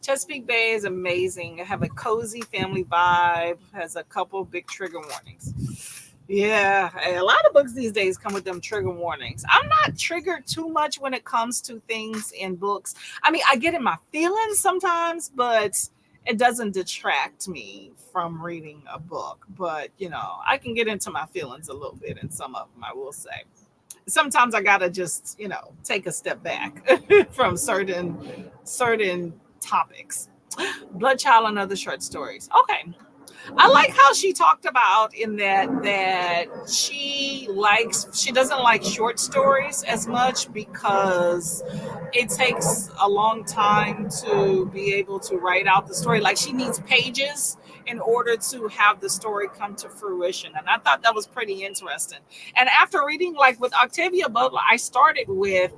Chesapeake Bay is amazing. I have a cozy family vibe, has a couple big trigger warnings. Yeah, a lot of books these days come with them trigger warnings. I'm not triggered too much when it comes to things in books. I mean, I get in my feelings sometimes, but it doesn't detract me from reading a book. But, I can get into my feelings a little bit in some of them, I will say. Sometimes I gotta just, take a step back from certain topics. Bloodchild and other short stories. Okay. I like how she talked about in that she doesn't like short stories as much because it takes a long time to be able to write out the story. Like she needs pages in order to have the story come to fruition. And I thought that was pretty interesting. And after reading, like with Octavia Butler, I started with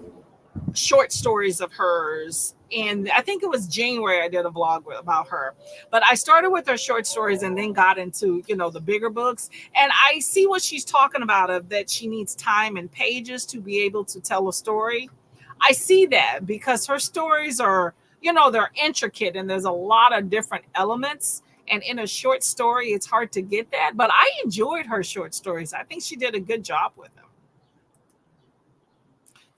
short stories of hers, and I think it was January I did a vlog about her, but I started with her short stories and then got into the bigger books. And I see what she's talking about, of that she needs time and pages to be able to tell a story. I see that because her stories are, they're intricate and there's a lot of different elements, and in a short story it's hard to get that. But I enjoyed her short stories. I think she did a good job with them.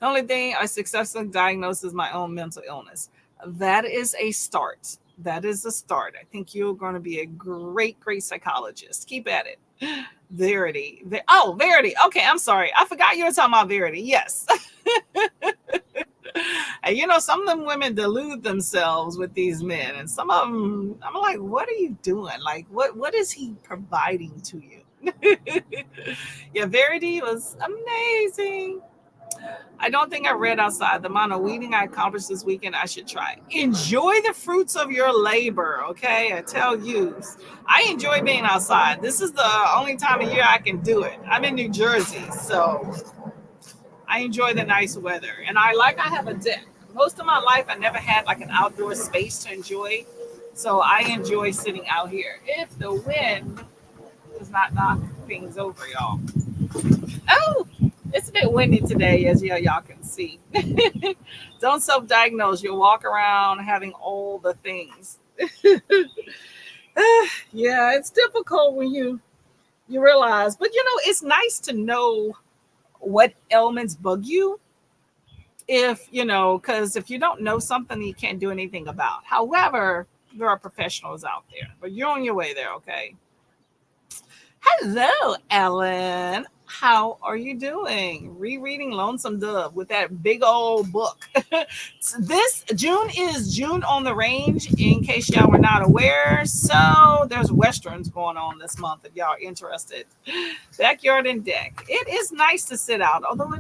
The only thing I successfully diagnosed is my own mental illness. That is a start. That is a start. I think you're going to be a great, great psychologist. Keep at it. Verity. Oh, Verity. Okay, I'm sorry. I forgot you were talking about Verity. Yes. And some of them women delude themselves with these men, and some of them, I'm like, what are you doing? Like, what is he providing to you? Yeah, Verity was amazing. I don't think I read outside. The amount of weeding I accomplished this weekend, I should try. Enjoy the fruits of your labor, okay? I tell you, I enjoy being outside. This is the only time of year I can do it. I'm in New Jersey, so I enjoy the nice weather. And I have a deck. Most of my life, I never had like an outdoor space to enjoy. So I enjoy sitting out here. If the wind does not knock things over, y'all. Oh, it's a bit windy today, as y'all can see. Don't self-diagnose. You'll walk around having all the things. Yeah, it's difficult when you realize, but it's nice to know what ailments bug you. If because if you don't know something, you can't do anything about. However, there are professionals out there, but you're on your way there, okay? Hello, Ellen. How are you doing? Rereading Lonesome Dove with that big old book. This June is June on the Range, in case y'all were not aware. So there's westerns going on this month if y'all are interested. Backyard and deck. It is nice to sit out, although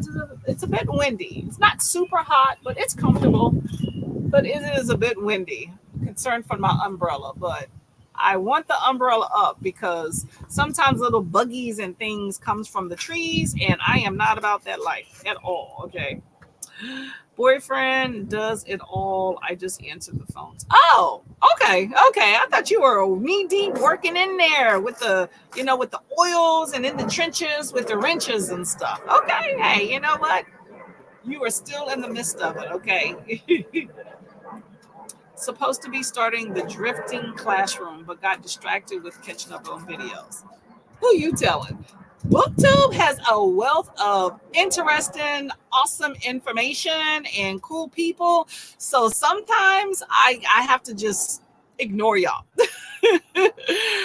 it's a bit windy. It's not super hot, but it's comfortable. But it is a bit windy. Concerned for my umbrella, but I want the umbrella up because sometimes little buggies and things comes from the trees, and I am not about that life at all. Okay. Boyfriend does it all. I just answered the phones. Oh, okay, okay. I thought you were knee deep working in there with the, with the oils and in the trenches with the wrenches and stuff. Okay, hey, you know what? You are still in the midst of it. Okay. Supposed to be starting the drifting classroom, but got distracted with catching up on videos. Who you telling? BookTube has a wealth of interesting, awesome information and cool people. So sometimes I have to just ignore y'all.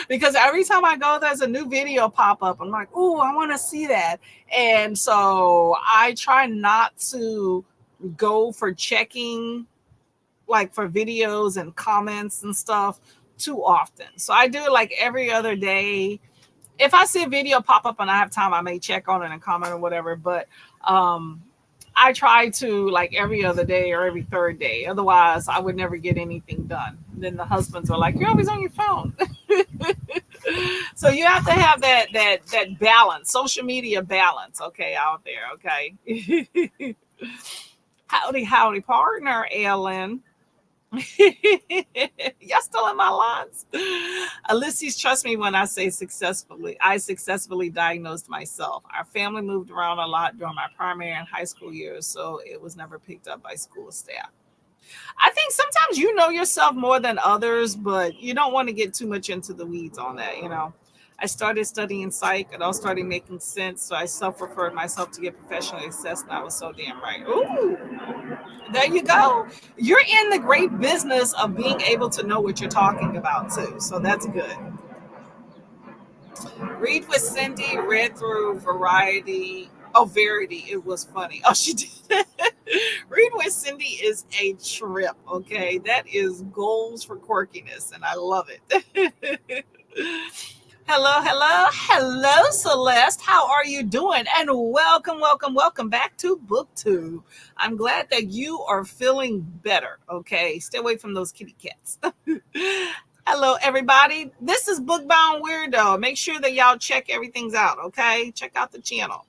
Because every time I go, there's a new video pop up. I'm like, oh, I want to see that. And so I try not to go for checking, like for videos and comments and stuff, too often. So I do it like every other day. If I see a video pop up and I have time, I may check on it and comment or whatever. But I try to like every other day or every third day. Otherwise, I would never get anything done. Then the husbands are like, "You're always on your phone." So you have to have that balance, social media balance, okay, out there, okay. Howdy, partner, Ellen. Y'all still in my lines. Ulysses, trust me when I say successfully. I successfully diagnosed myself. Our family moved around a lot during my primary and high school years, so it was never picked up by school staff. I think sometimes you know yourself more than others, but you don't want to get too much into the weeds on that. I started studying psych. It all started making sense, so I self-referred myself to get professionally assessed, and I was so damn right. Ooh, there you go. You're in the great business of being able to know what you're talking about too. So that's good. Read with Cindy, read through Variety. Oh, Verity. It was funny. Oh, she did. Read with Cindy is a trip. Okay. That is goals for quirkiness, and I love it. Hello, Celeste. How are you doing? And welcome back to BookTube. I'm glad that you are feeling better. Okay, stay away from those kitty cats. Hello, everybody. This is Bookbound Weirdo. Make sure that y'all check everything's out. Okay, check out the channel.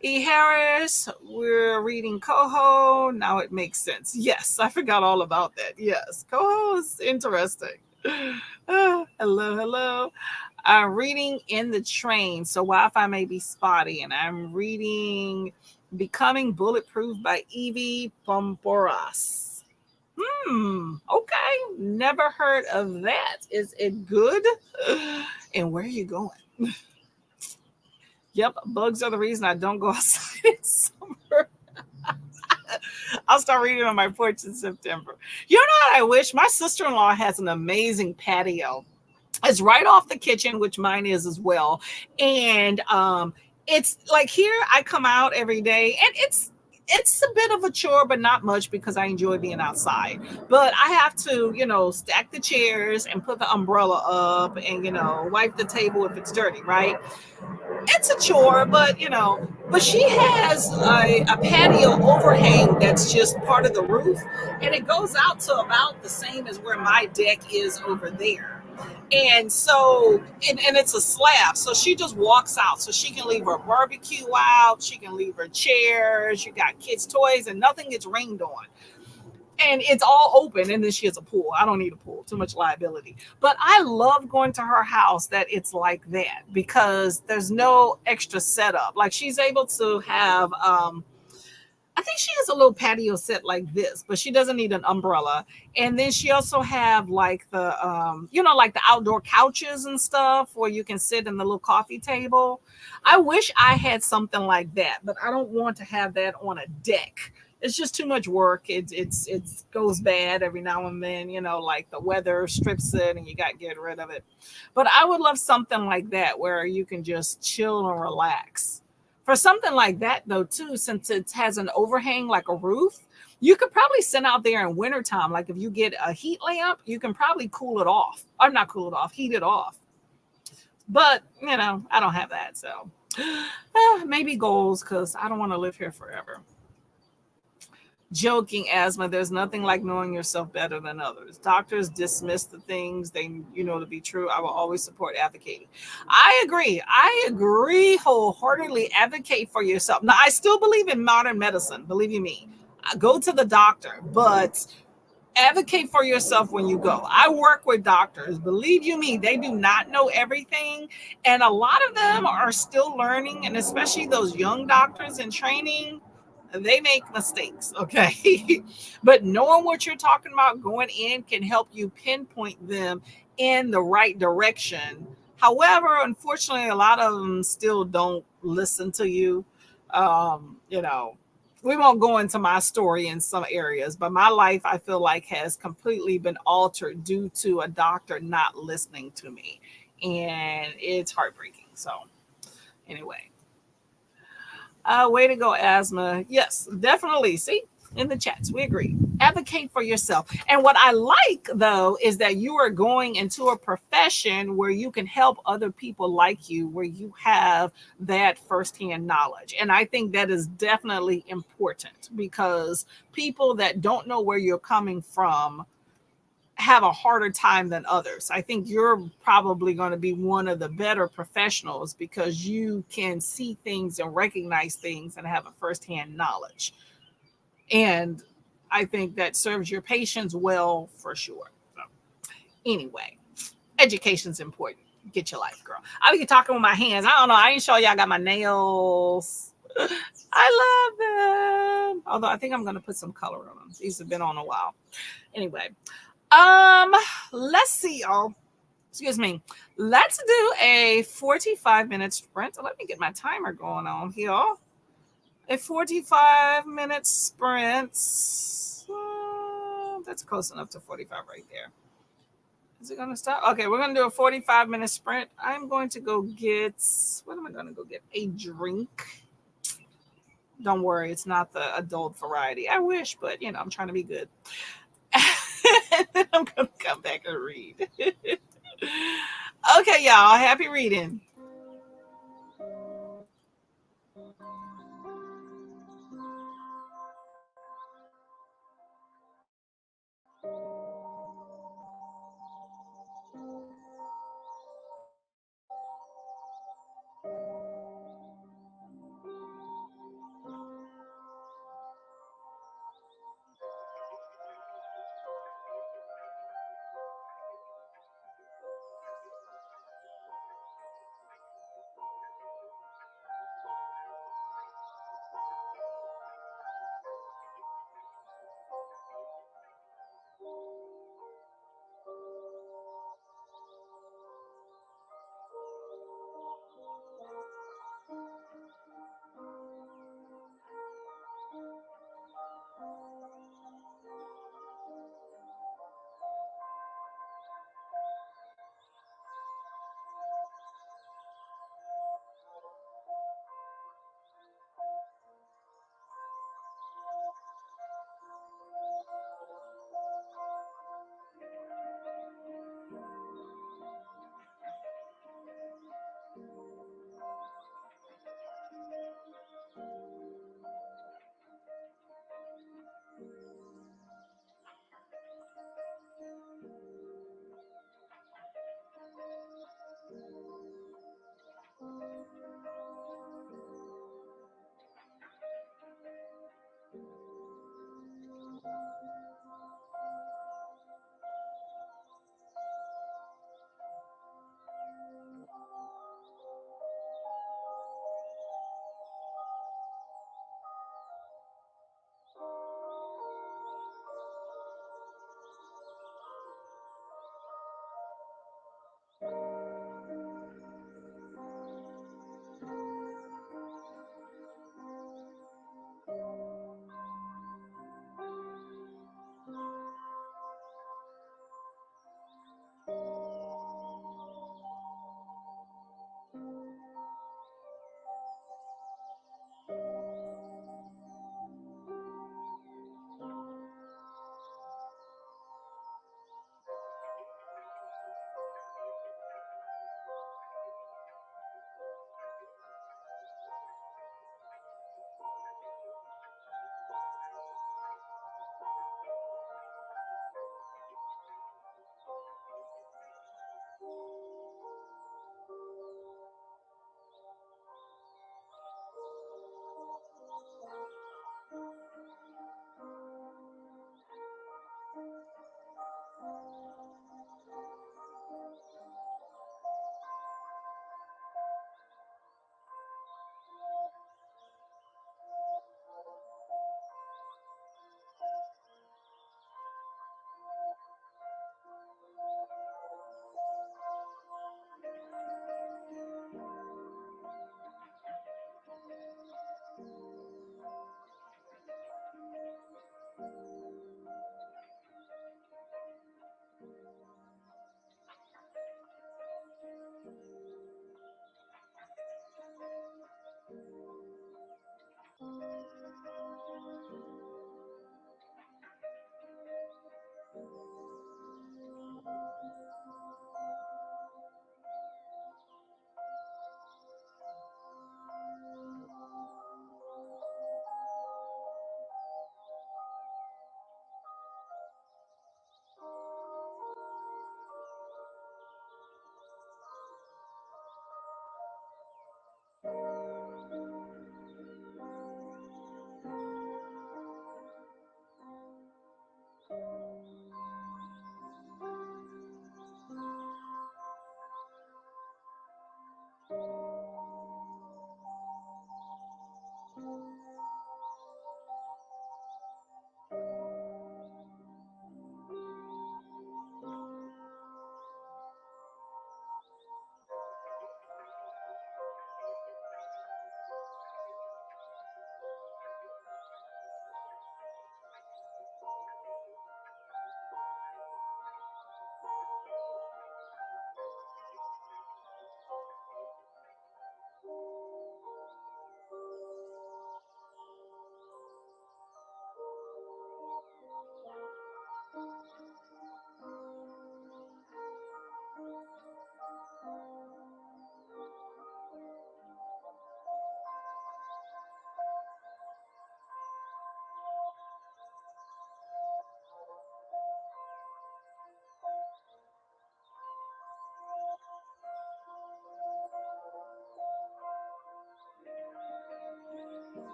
E. Harris, we're reading Coho. Now it makes sense. Yes, I forgot all about that. Yes, Coho is interesting. Hello. I'm reading In the Train, so Wi-Fi may be spotty, and I'm reading Becoming Bulletproof by Evie Pomporas. Okay. Never heard of that. Is it good? And where are you going? Yep, bugs are the reason I don't go outside in summer. I'll start reading on my porch in September. You know what I wish? My sister-in-law has an amazing patio. It's right off the kitchen, which mine is as well. And it's like here I come out every day, and it's a bit of a chore, but not much because I enjoy being outside. But I have to, stack the chairs and put the umbrella up and, wipe the table if it's dirty, right? It's a chore, but she has a patio overhang that's just part of the roof, and it goes out to about the same as where my deck is over there. And so, and it's a slab, so she just walks out, so she can leave her barbecue out, she can leave her chairs, you got kids' toys, and nothing gets rained on. And it's all open, and then she has a pool. I don't need a pool, too much liability. But I love going to her house that it's like that because there's no extra setup. Like she's able to have, I think she has a little patio set like this, but she doesn't need an umbrella. And then she also have like the, like the outdoor couches and stuff where you can sit in the little coffee table. I wish I had something like that, but I don't want to have that on a deck. It's just too much work. It goes bad every now and then, like the weather strips it and you got to get rid of it. But I would love something like that where you can just chill and relax. For something like that though, too, since it has an overhang like a roof, you could probably sit out there in wintertime. Like if you get a heat lamp, you can probably cool it off. Or not cool it off, heat it off. But, I don't have that. So maybe goals because I don't want to live here forever. Joking, asthma. There's nothing like knowing yourself better than others. Doctors dismiss the things they to be true. I will always support advocating. I agree wholeheartedly. Advocate for yourself. Now I still believe in modern medicine, believe you me. I go to the doctor, but advocate for yourself when you go. I work with doctors. Believe you me, they do not know everything. And a lot of them are still learning. And especially those young doctors in training, they make mistakes. Okay. But knowing what you're talking about going in can help you pinpoint them in the right direction. However, unfortunately, a lot of them still don't listen to you. You know, we won't go into my story in some areas, but my life I feel like has completely been altered due to a doctor not listening to me. And it's heartbreaking. So, anyway, way to go, asthma. Yes, definitely. See, in the chats, we agree. Advocate for yourself. And what I like, though, is that you are going into a profession where you can help other people like you, where you have that firsthand knowledge. And I think that is definitely important because people that don't know where you're coming from have a harder time than others. I think you're probably going to be one of the better professionals because you can see things and recognize things and have a firsthand knowledge. And I think that serves your patients well for sure. So, anyway, education's important. Get your life, girl. I be talking with my hands. I don't know. I ain't sure y'all got my nails. I love them. Although I think I'm gonna put some color on them. These have been on a while. Anyway, um, let's see, y'all. Excuse me. Let's do a 45-minute sprint. Let me get my timer going on here. A 45-minute sprint. That's close enough to 45 right there. Is it going to stop? Okay, we're going to do a 45-minute sprint. I'm going to go get, what am I going to go get? A drink. Don't worry, it's not the adult variety. I wish, but I'm trying to be good. And then I'm going to come back and read. Okay, y'all. Happy reading.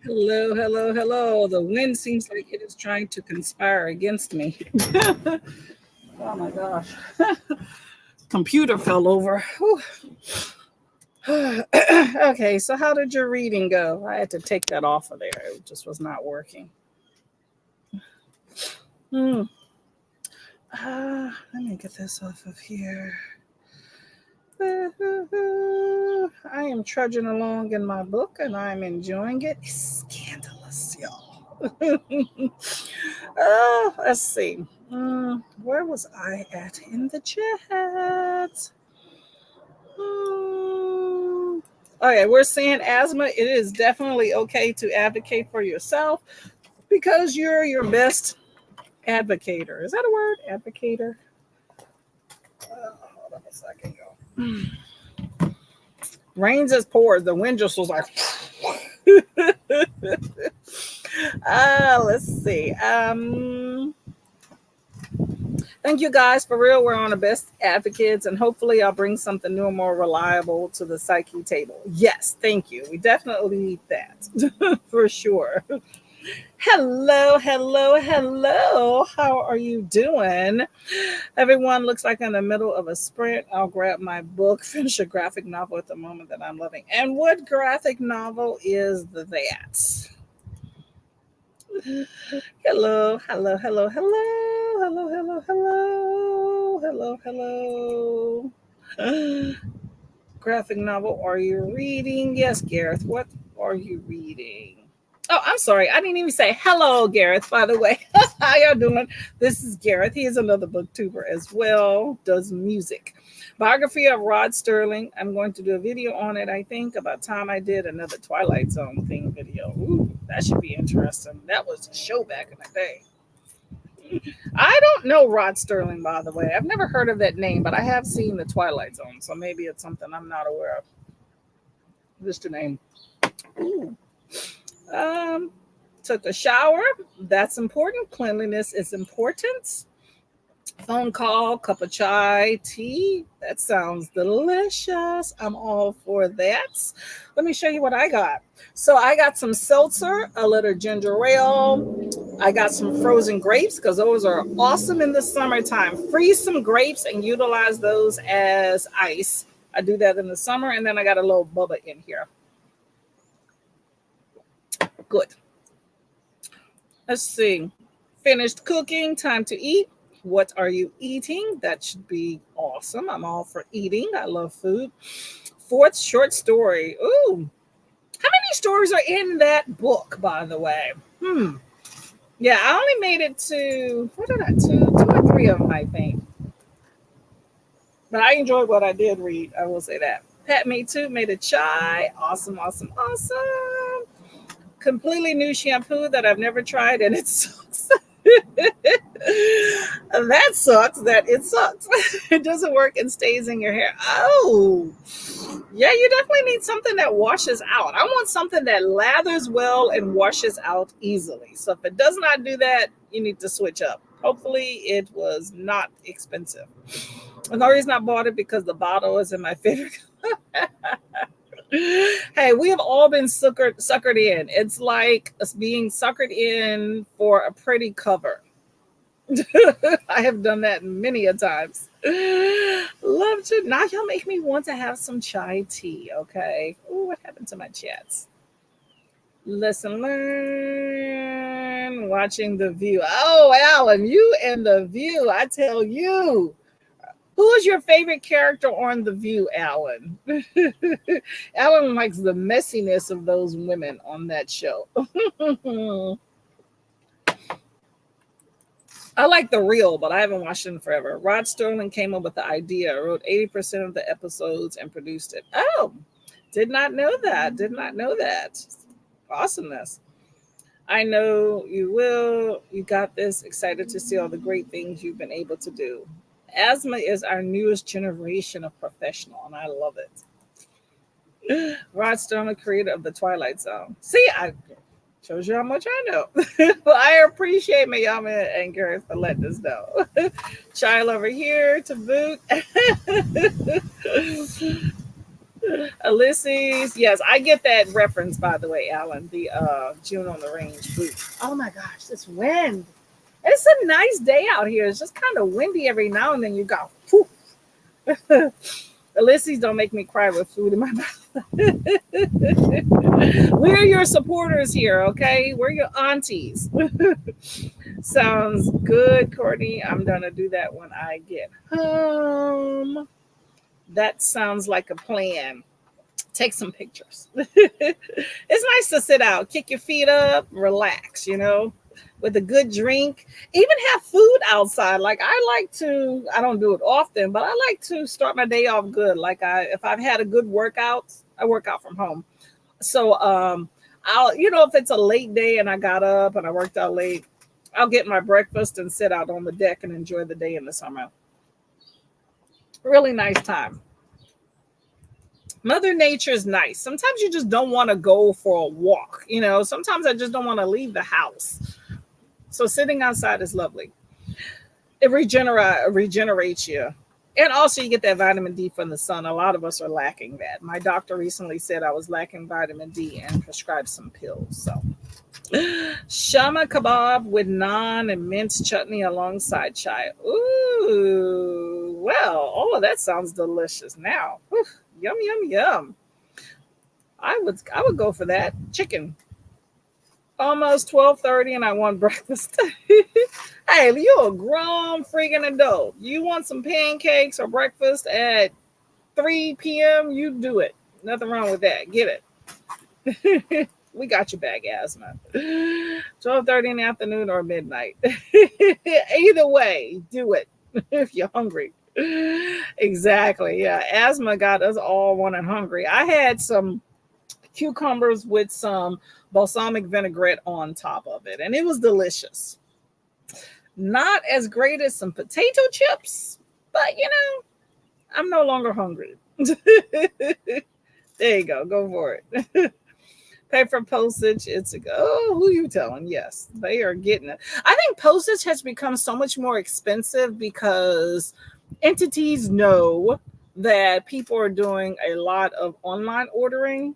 Hello, hello, hello. The wind seems like it is trying to conspire against me. Oh my gosh. Computer fell over. Okay, so how did your reading go? I had to take that off of there. It just was not working. Hmm. Let me get this off of here. I am trudging along in my book and I'm enjoying it. It's scandalous, y'all. Let's see. Where was I at in the chat? Okay, we're saying asthma. It is definitely okay to advocate for yourself because you're your best advocator. Is that a word? Advocator? Hold on a second, y'all. Rains as pours. The wind just was like. Let's see. Thank you guys for real. We're on the best advocates, and hopefully, I'll bring something new and more reliable to the psyche table. Yes, thank you. We definitely need that for sure. Hello, hello, hello. How are you doing? Everyone looks like in the middle of a sprint. I'll grab my book, finish a graphic novel at the moment that I'm loving. And what graphic novel is that? Hello, hello, hello, hello, hello, hello, hello, hello, hello. Graphic novel are you reading? Yes, Gareth. What are you reading? Oh, I'm sorry. I didn't even say hello, Gareth, by the way. How y'all doing? This is Gareth. He is another booktuber as well, does music. Biography of Rod Sterling. I'm going to do a video on it, I think. About time I did another Twilight Zone theme video. Ooh, that should be interesting. That was a show back in the day. I don't know Rod Sterling, by the way. I've never heard of that name, but I have seen the Twilight Zone, so maybe it's something I'm not aware of. Just the name. Ooh. Took a shower. That's important. Cleanliness is important. Phone call, cup of chai, tea. That sounds delicious. I'm all for that. Let me show you what I got. So I got some seltzer, a little ginger ale. I got some frozen grapes because those are awesome in the summertime. Freeze some grapes and utilize those as ice. I do that in the summer. And then I got a little bubba in here. Good. Let's see. Finished cooking. Time to eat. What are you eating? That should be awesome. I'm all for eating. I love food. Fourth short story. Ooh. How many stories are in that book, by the way? Yeah, I only made it to, what did I, two or three of them, I think. But I enjoyed what I did read. I will say that. Pat made two, made a chai. Awesome, awesome, awesome. Completely new shampoo that I've never tried, and it sucks. That sucks. That it sucks. It doesn't work and stays in your hair. Oh, yeah, you definitely need something that washes out. I want something that lathers well and washes out easily. So if it does not do that, you need to switch up. Hopefully, it was not expensive. The only reason I bought it because the bottle is in my favorite. Hey, we have all been suckered in. It's like us being suckered in for a pretty cover. I have done that many a times. Love to. Now y'all make me want to have some chai tea. Okay. Ooh, what happened to my chats? Listen, learn. Watching The View. Oh, Alan, you and The View. I tell you. Who is your favorite character on The View, Alan? Alan likes the messiness of those women on that show. I like The Real, but I haven't watched it in forever. Rod Sterling came up with the idea, wrote 80% of the episodes, and produced it. Oh, did not know that. Did not know that. Awesomeness. I know you will. You got this. Excited to see all the great things you've been able to do. Asthma is our newest generation of professional, and I love it. Rod Sterling, creator of the Twilight Zone. See, I shows you how much I know. Well, I appreciate Mayama and Gareth for letting us know. Child over here to boot. Ulysses. Yes, I get that reference, by the way, Alan. The June on the Range boot. Oh my gosh, this wind. It's a nice day out here. It's just kind of windy every now and then. You go, poof. Ulysses, don't make me cry with food in my mouth. We're your supporters here, okay? We're your aunties. Sounds good, Courtney. I'm gonna do that when I get home. That sounds like a plan. Take some pictures. It's nice to sit out, kick your feet up, relax, with a good drink. Even have food outside. Like I don't do it often, but I like to start my day off good. If I've had a good workout, I work out from home. So I'll, if it's a late day and I got up and I worked out late, I'll get my breakfast and sit out on the deck and enjoy the day in the summer. Really nice time. Mother Nature is nice. Sometimes you just don't want to go for a walk. Sometimes I just don't want to leave the house. So sitting outside is lovely. It regenerates you. And also you get that vitamin D from the sun. A lot of us are lacking that. My doctor recently said I was lacking vitamin D and prescribed some pills. So shama kebab with naan and minced chutney alongside chai. Ooh, well, that sounds delicious now. Whew, yum, yum, yum. I would go for that. Chicken. Almost 12:30 and I want breakfast. Hey, you're a grown freaking adult. You want some pancakes or breakfast at 3 p.m., you do it. Nothing wrong with that. Get it. We got your back, Asthma. 12:30 in the afternoon or midnight. Either way, do it if you're hungry. Exactly. Yeah. Asthma got us all wanting hungry. I had some cucumbers with some balsamic vinaigrette on top of it, and it was delicious. Not as great as some potato chips, but I'm no longer hungry. There you go for it. Pay for postage. Who you telling? Yes, they are getting it. I think postage has become so much more expensive because entities know that people are doing a lot of online ordering,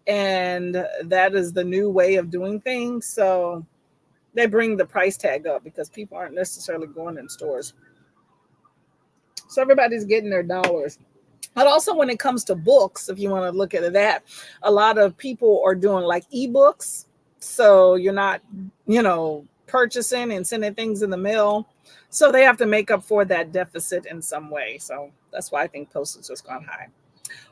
and that is the new way of doing things. So they bring the price tag up because people aren't necessarily going in stores. So everybody's getting their dollars. But also when it comes to books, if you want to look at that, a lot of people are doing like ebooks. So you're not, purchasing and sending things in the mail. So they have to make up for that deficit in some way. So that's why I think postage has gone high.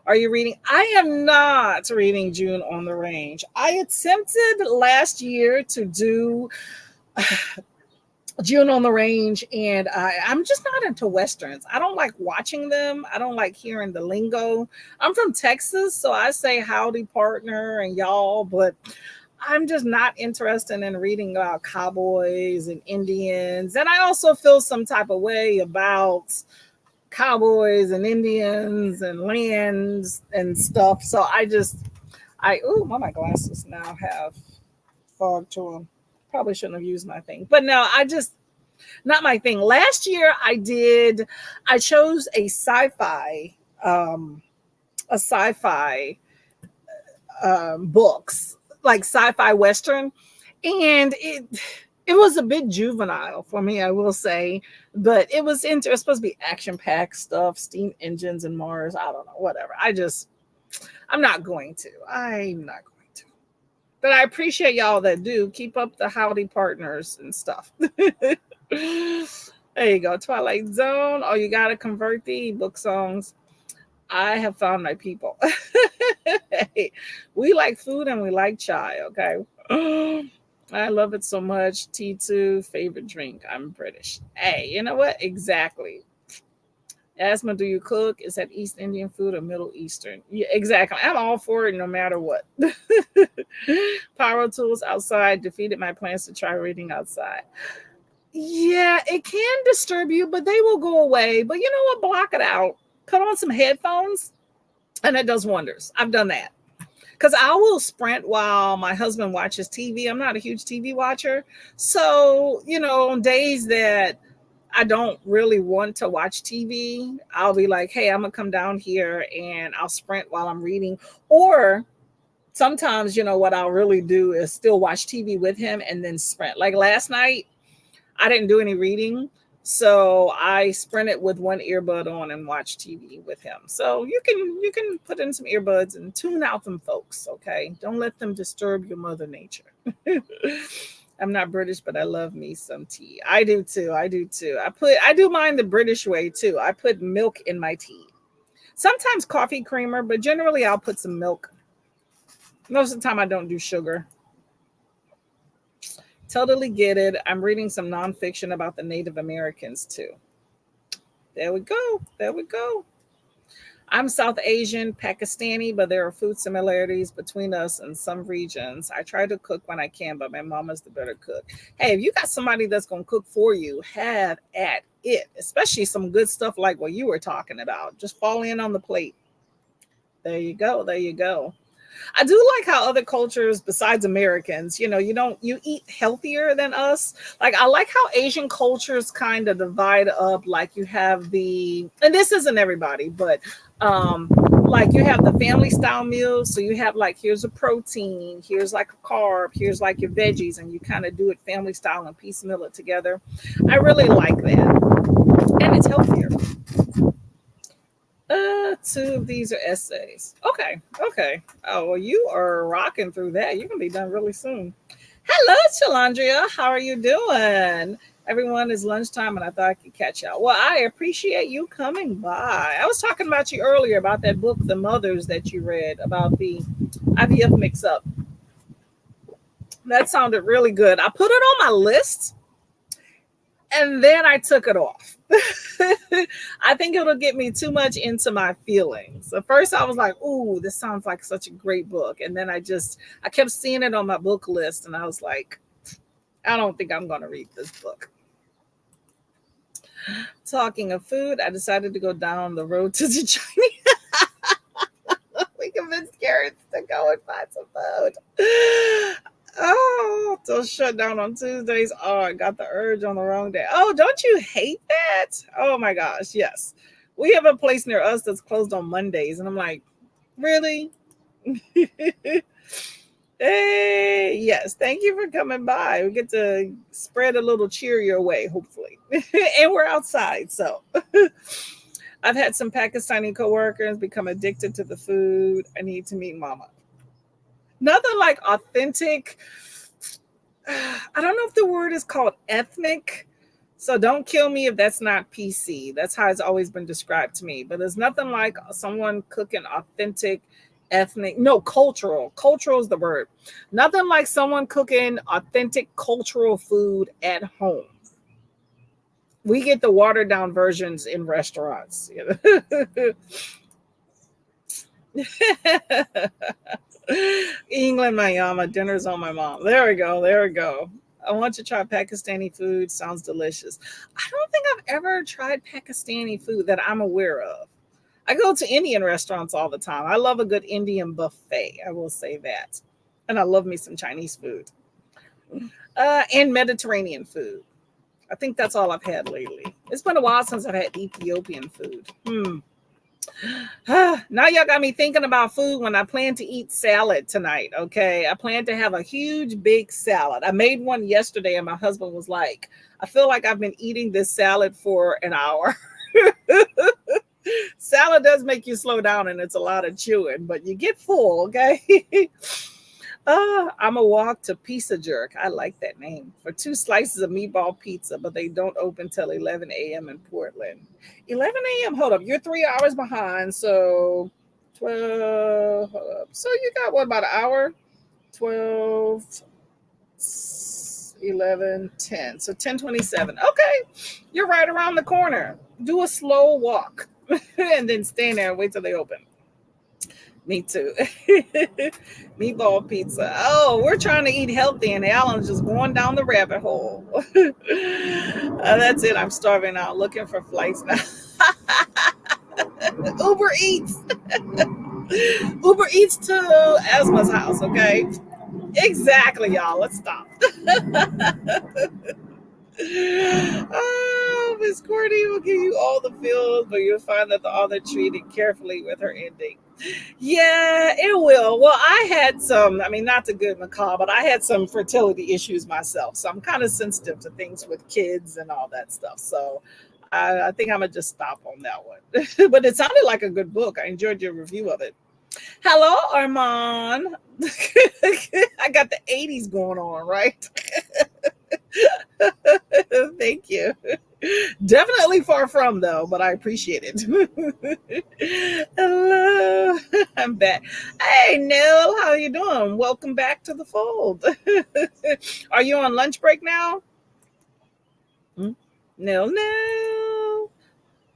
Are you reading? I am not reading June on the Range. I attempted last year to do June on the Range, and I'm just not into Westerns. I don't like watching them. I don't like hearing the lingo. I'm from Texas, so I say howdy partner and y'all, but I'm just not interested in reading about cowboys and Indians. And I also feel some type of way about cowboys and Indians and lands and stuff. So my glasses now have fog to them. Probably shouldn't have used my thing, but no, not my thing. Last year I chose a sci-fi books, like sci-fi Western. And it was a bit juvenile for me, I will say, but it's supposed to be action-packed stuff, steam engines and Mars. I don't know, whatever. I'm not going to. But I appreciate y'all that do. Keep up the howdy partners and stuff. There you go. Twilight Zone. Oh, you got to convert the book songs. I have found my people. Hey, we like food and we like chai, okay? I love it so much. T2, favorite drink. I'm British. Hey, you know what? Exactly. Asthma, do you cook? Is that East Indian food or Middle Eastern? Yeah, exactly. I'm all for it no matter what. Power tools outside defeated my plans to try reading outside. Yeah, it can disturb you, but they will go away. But you know what? Block it out. Put on some headphones, and it does wonders. I've done that. Because I will sprint while my husband watches TV. I'm not a huge TV watcher. So, on days that I don't really want to watch TV, I'll be like, hey, I'm gonna come down here and I'll sprint while I'm reading. Or sometimes, what I'll really do is still watch TV with him and then sprint. Like last night, I didn't do any reading. So I sprinted with one earbud on and watched TV with him. So you can put in some earbuds and tune out them folks, okay? Don't let them disturb your mother nature. I'm not British, but I love me some tea. I do too. I do too. I do mine the British way too. I put milk in my tea. Sometimes coffee creamer, but generally I'll put some milk. Most of the time I don't do sugar. Totally get it. I'm reading some nonfiction about the Native Americans too. There we go. There we go. I'm South Asian, Pakistani, but there are food similarities between us in some regions. I try to cook when I can, but my mama's the better cook. Hey, if you got somebody that's going to cook for you, have at it, especially some good stuff like what you were talking about. Just fall in on the plate. There you go. There you go. I do like how other cultures besides Americans, you eat healthier than us. Like I like how Asian cultures kind of divide up. Like you have and this isn't everybody, but um like you have the family style meals. So you have like, here's a protein, here's like a carb, here's like your veggies, and you kind of do it family style and piecemeal it together. I really like that. And it's healthier. Two of these are essays. Okay, okay. Oh, well, you are rocking through that. You're gonna be done really soon. Hello, Chalandria. How are you doing? Everyone, is lunchtime, and I thought I could catch y'all. Well, I appreciate you coming by. I was talking about you earlier about that book, The Mothers, that you read about the IVF mix-up. That sounded really good. I put it on my list, and then I took it off. I think it'll get me too much into my feelings. At first, I was like, "Ooh, this sounds like such a great book," and then I kept seeing it on my book list, and I was like, "I don't think I'm going to read this book." Talking of food, I decided to go down the road to the Chinese. We convinced Garrett to go and find some food. Oh, they'll shut down on Tuesdays. Oh, I got the urge on the wrong day. Oh, don't you hate that? Oh my gosh, yes. We have a place near us that's closed on Mondays, and I'm like, really? Hey, yes. Thank you for coming by. We get to spread a little cheer your way, hopefully. And we're outside, so I've had some Pakistani coworkers become addicted to the food. I need to meet mama. Nothing like authentic. I don't know if the word is called ethnic. So don't kill me if that's not PC. That's how it's always been described to me. But there's nothing like someone cooking authentic, ethnic, no, cultural. Cultural is the word. Nothing like someone cooking authentic cultural food at home. We get the watered down versions in restaurants. England, Mayama, dinner's on my mom. There we go. There we go. I want to try Pakistani food. Sounds delicious. I don't think I've ever tried Pakistani food that I'm aware of. I go to Indian restaurants all the time. I love a good Indian buffet. I will say that. And I love me some Chinese food. And Mediterranean food. I think that's all I've had lately. It's been a while since I've had Ethiopian food. Now y'all got me thinking about food when I plan to eat salad tonight. Okay. I plan to have a huge, big salad. I made one yesterday and my husband was like, I feel like I've been eating this salad for an hour. Salad does make you slow down and it's a lot of chewing, but you get full. Okay. I'm a walk to Pizza Jerk. I like that name. For 2 slices of meatball pizza, but they don't open till 11 a.m. in Portland. 11 a.m. Hold up. You're 3 hours behind. So 12. Hold up. So you got what, about an hour? 12, 11, 10. So 10:27. Okay. You're right around the corner. Do a slow walk and then stand there and wait till they open. Me too. Meatball pizza. Oh, we're trying to eat healthy, and Alan's just going down the rabbit hole. That's it. I'm starving out, looking for flights now. Uber Eats. Uber Eats to Asma's house, okay? Exactly, y'all. Let's stop. Oh, Miss Courtney will give you all the feels, but you'll find that the author treated carefully with her ending. Yeah, it will. Well, I had some, I mean, not to good macabre, but I had some fertility issues myself. So I'm kind of sensitive to things with kids and all that stuff. So I think I'm going to just stop on that one. But it sounded like a good book. I enjoyed your review of it. Hello, Armand. I got the 80s going on, right? Thank you. Definitely far from though, but I appreciate it. Hello, I'm back. Hey, Nell, how you doing? Welcome back to the fold. Are you on lunch break now? Nell, no.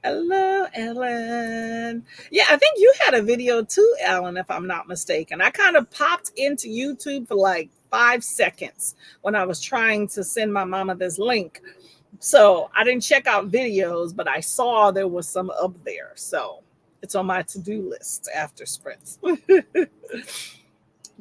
Hello, Ellen. Yeah, I think you had a video too, Ellen, if I'm not mistaken. I kind of popped into YouTube for like 5 seconds when I was trying to send my mama this link. So I didn't check out videos, but I saw there was some up there. So it's on my to-do list after sprints.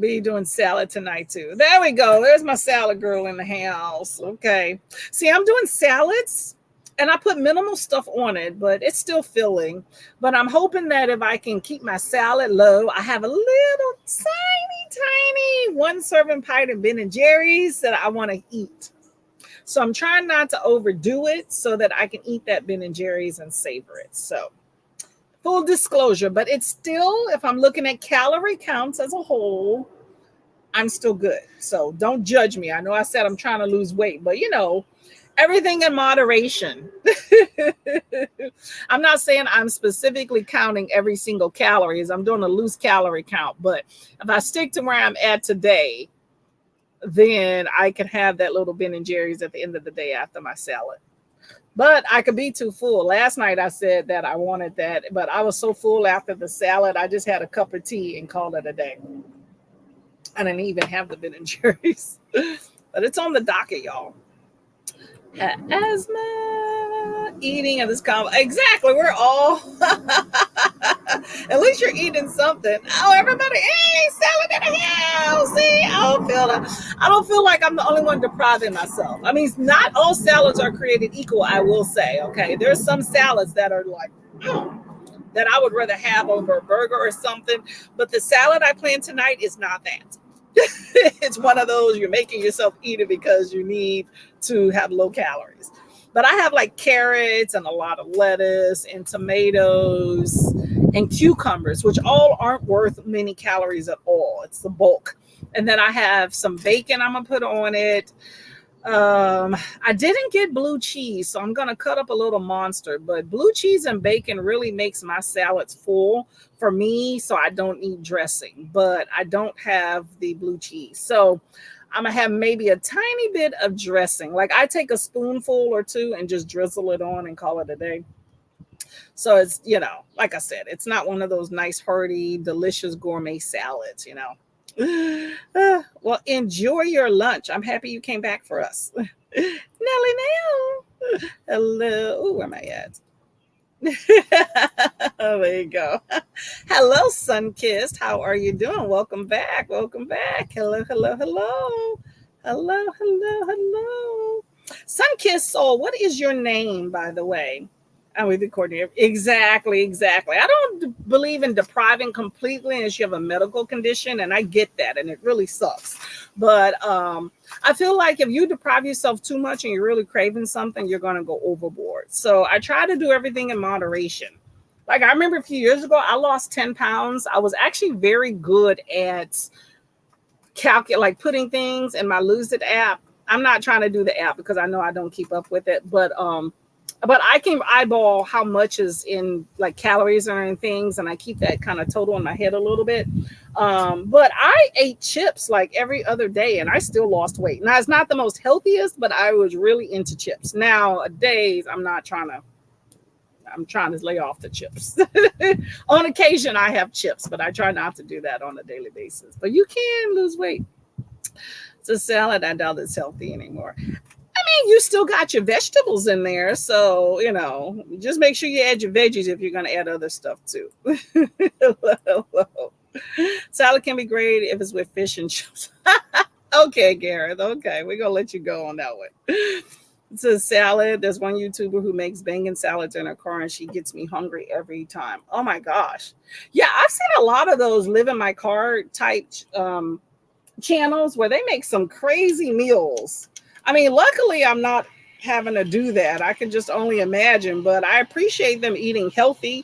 Be doing salad tonight too. There we go. There's my salad girl in the house. Okay. See, I'm doing salads and I put minimal stuff on it, but it's still filling. But I'm hoping that if I can keep my salad low, I have a little tiny 1-serving pint of Ben and Jerry's that I want to eat. So I'm trying not to overdo it so that I can eat that Ben and Jerry's and savor it. So full disclosure, but it's still, if I'm looking at calorie counts as a whole, I'm still good. So don't judge me. I know I said I'm trying to lose weight, but you know, everything in moderation. I'm not saying I'm specifically counting every single calories. I'm doing a loose calorie count, but if I stick to where I'm at today, then I can have that little Ben and Jerry's at the end of the day after my salad. But I could be too full. Last night I said that I wanted that, but I was so full after the salad, I just had a cup of tea and called it a day. I didn't even have the Ben and Jerry's. But it's on the docket, y'all. Asthma, eating of this combo. Exactly. We're all at least you're eating something. Oh, everybody, hey, salad in the house. See, I don't feel like I'm the only one depriving myself. I mean, not all salads are created equal, I will say. Okay. There's some salads that are like that I would rather have over a burger or something. But the salad I plan tonight is not that. It's one of those you're making yourself eat it because you need to have low calories. But I have like carrots and a lot of lettuce and tomatoes and cucumbers, which all aren't worth many calories at all. It's the bulk. And then I have some bacon I'm gonna put on it. I didn't get blue cheese, so I'm gonna cut up a little monster, but blue cheese and bacon really makes my salads full for me, so I don't need dressing, but I don't have the blue cheese. So I'm gonna have maybe a tiny bit of dressing. Like I take a spoonful or two and just drizzle it on and call it a day. So it's, you know, like I said, it's not one of those nice, hearty, delicious gourmet salads, you know. Well, enjoy your lunch. I'm happy you came back for us. Nelly Nell. Hello. Ooh, where am I at? Oh, there you go. Hello, Sunkissed. How are you doing? Welcome back. Welcome back. Hello. Hello. Sunkissed Soul, what is your name, by the way? I'm with the coordinator. Exactly. I don't believe in depriving completely unless you have a medical condition, and I get that, and it really sucks. But I feel like if you deprive yourself too much and you're really craving something, you're going to go overboard. So I try to do everything in moderation. Like I remember a few years ago, I lost 10 pounds. I was actually very good at like putting things in my Lose It app. I'm not trying to do the app because I know I don't keep up with it, but I can eyeball how much is in like calories and things, and I keep that kind of total in my head a little bit. But I ate chips like every other day, and I still lost weight. Now it's not the most healthiest, but I was really into chips. Nowadays, I'm trying to lay off the chips. On occasion, I have chips, but I try not to do that on a daily basis. But you can lose weight. It's a salad. I doubt it's healthy anymore. I mean, you still got your vegetables in there. So, you know, just make sure you add your veggies if you're going to add other stuff too. Hello. Salad can be great if it's with fish and chips. Okay, Gareth. Okay, we're going to let you go on that one. To salad. There's one YouTuber who makes banging salads in her car, and she gets me hungry every time. Oh my gosh. Yeah, I've seen a lot of those live in my car type channels where they make some crazy meals. I mean, luckily, I'm not having to do that. I can just only imagine, but I appreciate them eating healthy.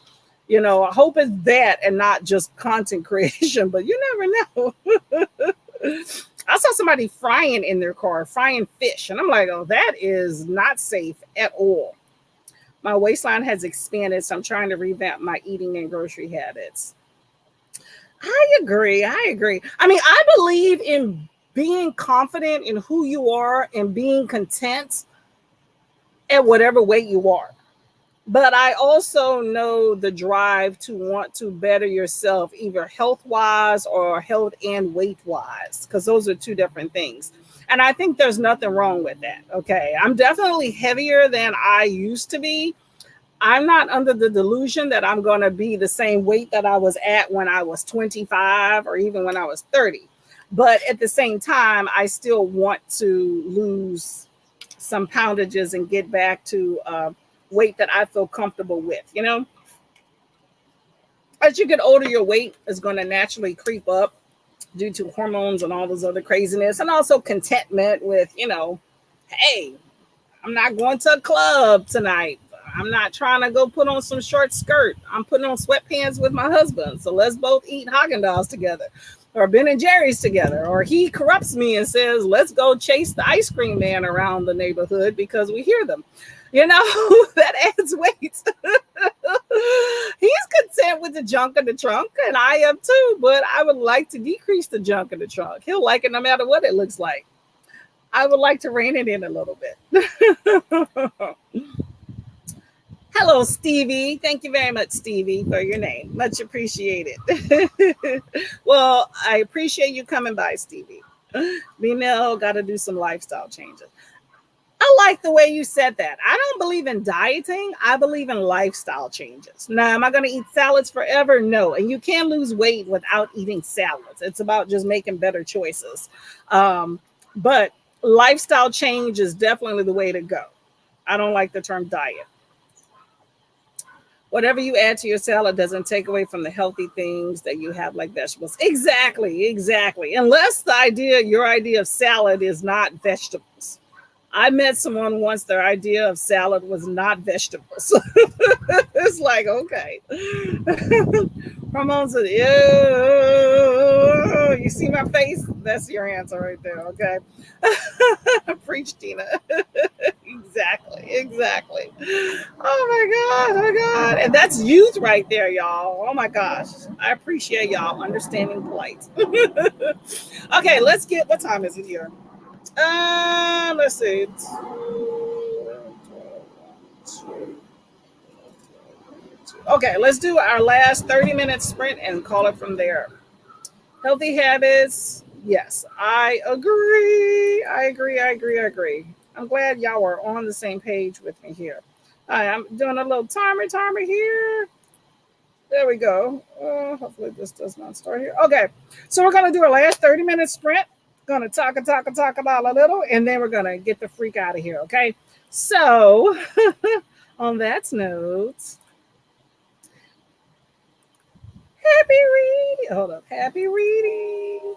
I hope it's that and not just content creation, but you never know. I saw somebody frying in their car, frying fish, and I'm like, oh, that is not safe at all. My waistline has expanded, so I'm trying to revamp my eating and grocery habits. I agree. I agree. I mean, I believe in being confident in who you are and being content at whatever weight you are. But I also know the drive to want to better yourself, either health wise or health and weight wise, because those are two different things. And I think there's nothing wrong with that. Okay. I'm definitely heavier than I used to be. I'm not under the delusion that I'm going to be the same weight that I was at when I was 25 or even when I was 30. But at the same time, I still want to lose some poundages and get back to weight that I feel comfortable with. As you get older, your weight is going to naturally creep up due to hormones and all those other craziness, and also contentment with, hey, I'm not going to a club tonight. I'm not trying to go put on some short skirt. I'm putting on sweatpants with my husband. So let's both eat Haagen-Dazs together or Ben and Jerry's together. Or he corrupts me and says, let's go chase the ice cream man around the neighborhood because we hear them. That adds weight. He's content with the junk in the trunk, and I am too, but I would like to decrease the junk in the trunk. He'll like it no matter what it looks like. I would like to rein it in a little bit. Hello, Stevie. Thank you very much, Stevie, for your name. Much appreciated. Well, I appreciate you coming by, Stevie. Binel got to do some lifestyle changes. I like the way you said that. I don't believe in dieting. I believe in lifestyle changes. Now, am I going to eat salads forever? No. And you can lose weight without eating salads. It's about just making better choices. But lifestyle change is definitely the way to go. I don't like the term diet. Whatever you add to your salad doesn't take away from the healthy things that you have, like vegetables. Exactly, exactly. Unless your idea of salad is not vegetables. I met someone once, their idea of salad was not vegetables. It's like, okay. Hormones are, ew. You see my face? That's your answer right there, okay? Preach, Tina. Exactly, exactly. Oh my God, oh my God. And that's youth right there, y'all. Oh my gosh. I appreciate y'all understanding plight. Okay, what time is it here? Let's see. Okay, let's do our last 30-minute sprint and call it from there. Healthy habits. Yes, I agree. I agree. I agree. I agree. I'm glad y'all are on the same page with me here. All right, I'm doing a little timer here. There we go. Hopefully this does not start here. Okay, so we're gonna do our last 30-minute sprint. Gonna talk about a little, and then we're gonna get the freak out of here. Okay. So, on that note, happy reading. Hold up. Happy reading.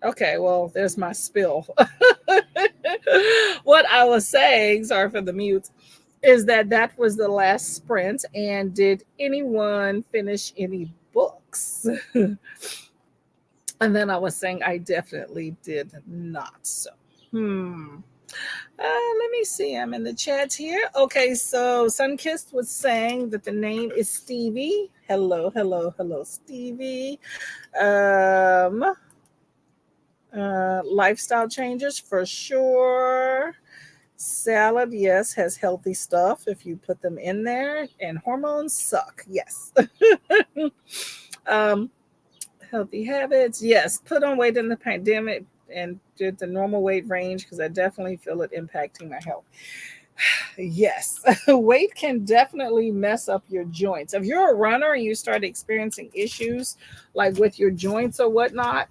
Okay, well, there's my spill. What I was saying, sorry for the mute, is that that was the last sprint. And did anyone finish any books? And then I was saying I definitely did not. So, hmm. Let me see. I'm in the chat here. Okay, so Sunkissed was saying that the name is Stevie. Hello, hello, hello, Stevie. Um, Lifestyle changes for sure. Salad, yes, has healthy stuff if you put them in there. And hormones suck. Yes. um, Healthy habits, yes. Put on weight in the pandemic and did the normal weight range because I definitely feel it impacting my health. Yes, weight can definitely mess up your joints. If you're a runner and you start experiencing issues like with your joints or whatnot,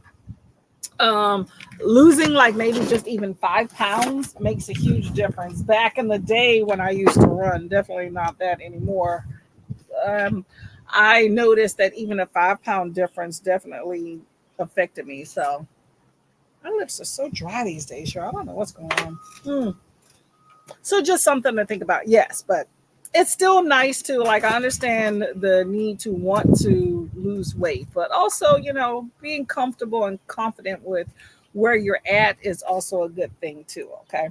um losing like maybe just even 5 pounds makes a huge difference. Back in the day when I used to run, definitely not that anymore. um I noticed that even a 5 pound difference definitely affected me. So my lips are so dry these days, sure. I don't know what's going on. So just something to think about. Yes, but it's still nice to, like, I understand the need to want to lose weight, but also, being comfortable and confident with where you're at is also a good thing too. Okay.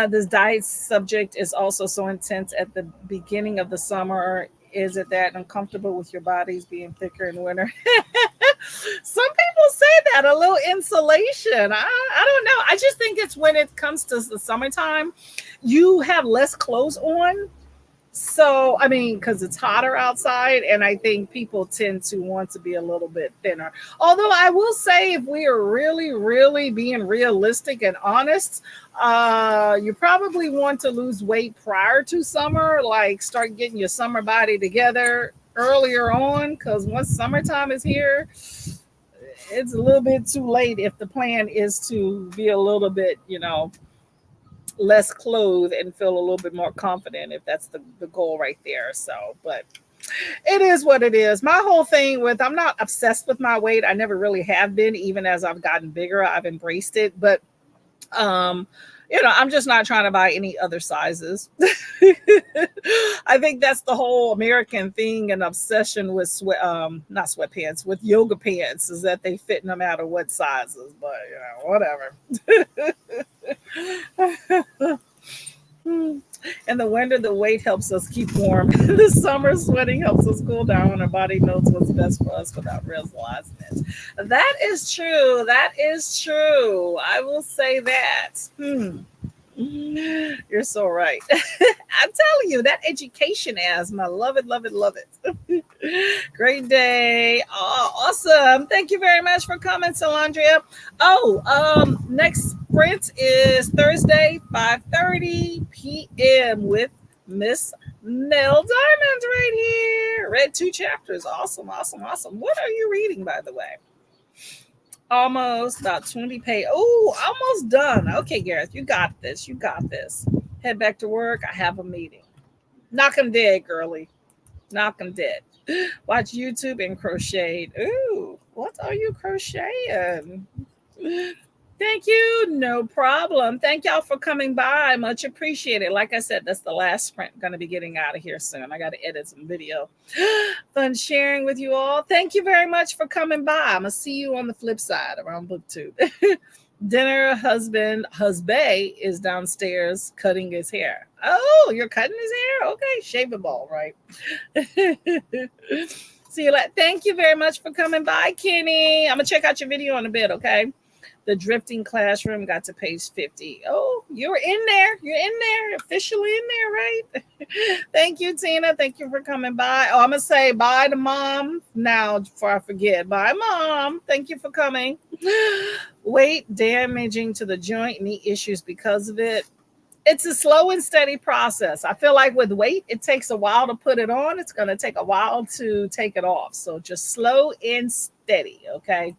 This diet subject is also so intense at the beginning of the summer. Is it that uncomfortable with your bodies being thicker in winter? Some people say that a little insulation. I don't know. I just think it's when it comes to the summertime, you have less clothes on. So, I mean, because it's hotter outside, and I think people tend to want to be a little bit thinner. Although I will say, if we are really, really being realistic and honest, you probably want to lose weight prior to summer, like start getting your summer body together earlier on, because once summertime is here, it's a little bit too late if the plan is to be a little bit, less clothed and feel a little bit more confident if that's the goal right there. So, but it is what it is. My whole thing with I'm not obsessed with my weight. I never really have been, even as I've gotten bigger, I've embraced it. But um, I'm just not trying to buy any other sizes. I think that's the whole American thing and obsession with not sweatpants, with yoga pants, is that they fit no matter what sizes. But whatever. In the winter, the weight helps us keep warm. The summer, sweating helps us cool down. Our body knows what's best for us without realizing it. That is true. That is true. I will say that. You're so right. I'm telling you, that education asthma. Love it, love it, love it. Great day. Oh, awesome. Thank you very much for coming, Salandria. Oh, next sprint is Thursday, 5:30 p.m. with Miss Nell Diamond right here. Read 2 chapters. Awesome, awesome, awesome. What are you reading, by the way? Almost about 20 page. Oh, almost done. Okay, Gareth, you got this. You got this. Head back to work. I have a meeting. Knock 'em dead, girly. Knock 'em dead. Watch YouTube and crochet. Ooh, what are you crocheting? Thank you. No problem. Thank y'all for coming by. Much appreciated. Like I said, that's the last sprint. Going to be getting out of here soon. I got to edit some video. Fun sharing with you all. Thank you very much for coming by. I'm going to see you on the flip side around BookTube. Dinner husband is downstairs cutting his hair. Oh, you're cutting his hair? Okay, shave a ball, right? See you later. Thank you very much for coming by, Kenny. I'm going to check out your video in a bit, okay? The Drifting Classroom got to page 50. Oh, you're in there. You're in there. Officially in there, right? Thank you, Tina. Thank you for coming by. Oh, I'm going to say bye to Mom now before I forget. Bye, Mom. Thank you for coming. Weight damaging to the joint, knee issues because of it. It's a slow and steady process. I feel like with weight, it takes a while to put it on. It's going to take a while to take it off. So just slow and steady, okay?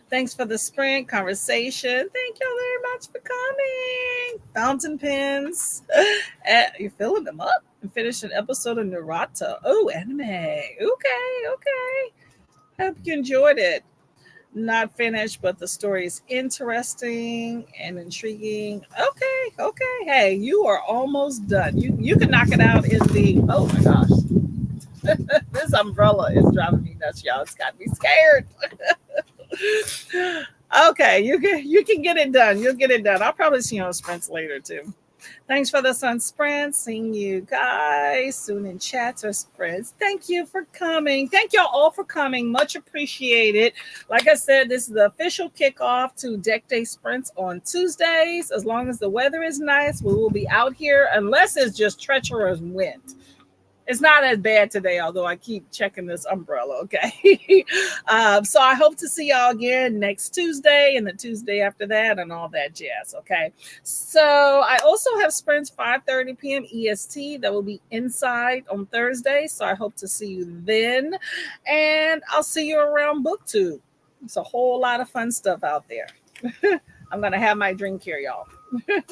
Thanks for the sprint conversation. Thank y'all very much for coming. Fountain pens. You're filling them up and finish an episode of Naruto. Oh, anime. Okay. Hope you enjoyed it. Not finished, but the story is interesting and intriguing. Okay. Hey, you are almost done. You can knock it out in the. Oh my gosh. This umbrella is driving me nuts, y'all. It's got me scared. Okay, you can get it done. You'll get it done. I'll probably see you on sprints later too. Thanks for the sun sprints. Seeing you guys soon in chats or sprints. Thank you for coming. Thank y'all all for coming. Much appreciated. Like I said, this is the official kickoff to Deck Day sprints on Tuesdays. As long as the weather is nice, we will be out here unless it's just treacherous wind. It's not as bad today, although I keep checking this umbrella, okay? So I hope to see y'all again next Tuesday and the Tuesday after that and all that jazz, okay? So I also have sprints 5:30 p.m. EST that will be inside on Thursday, so I hope to see you then. And I'll see you around BookTube. It's a whole lot of fun stuff out there. I'm going to have my drink here, y'all. Bye.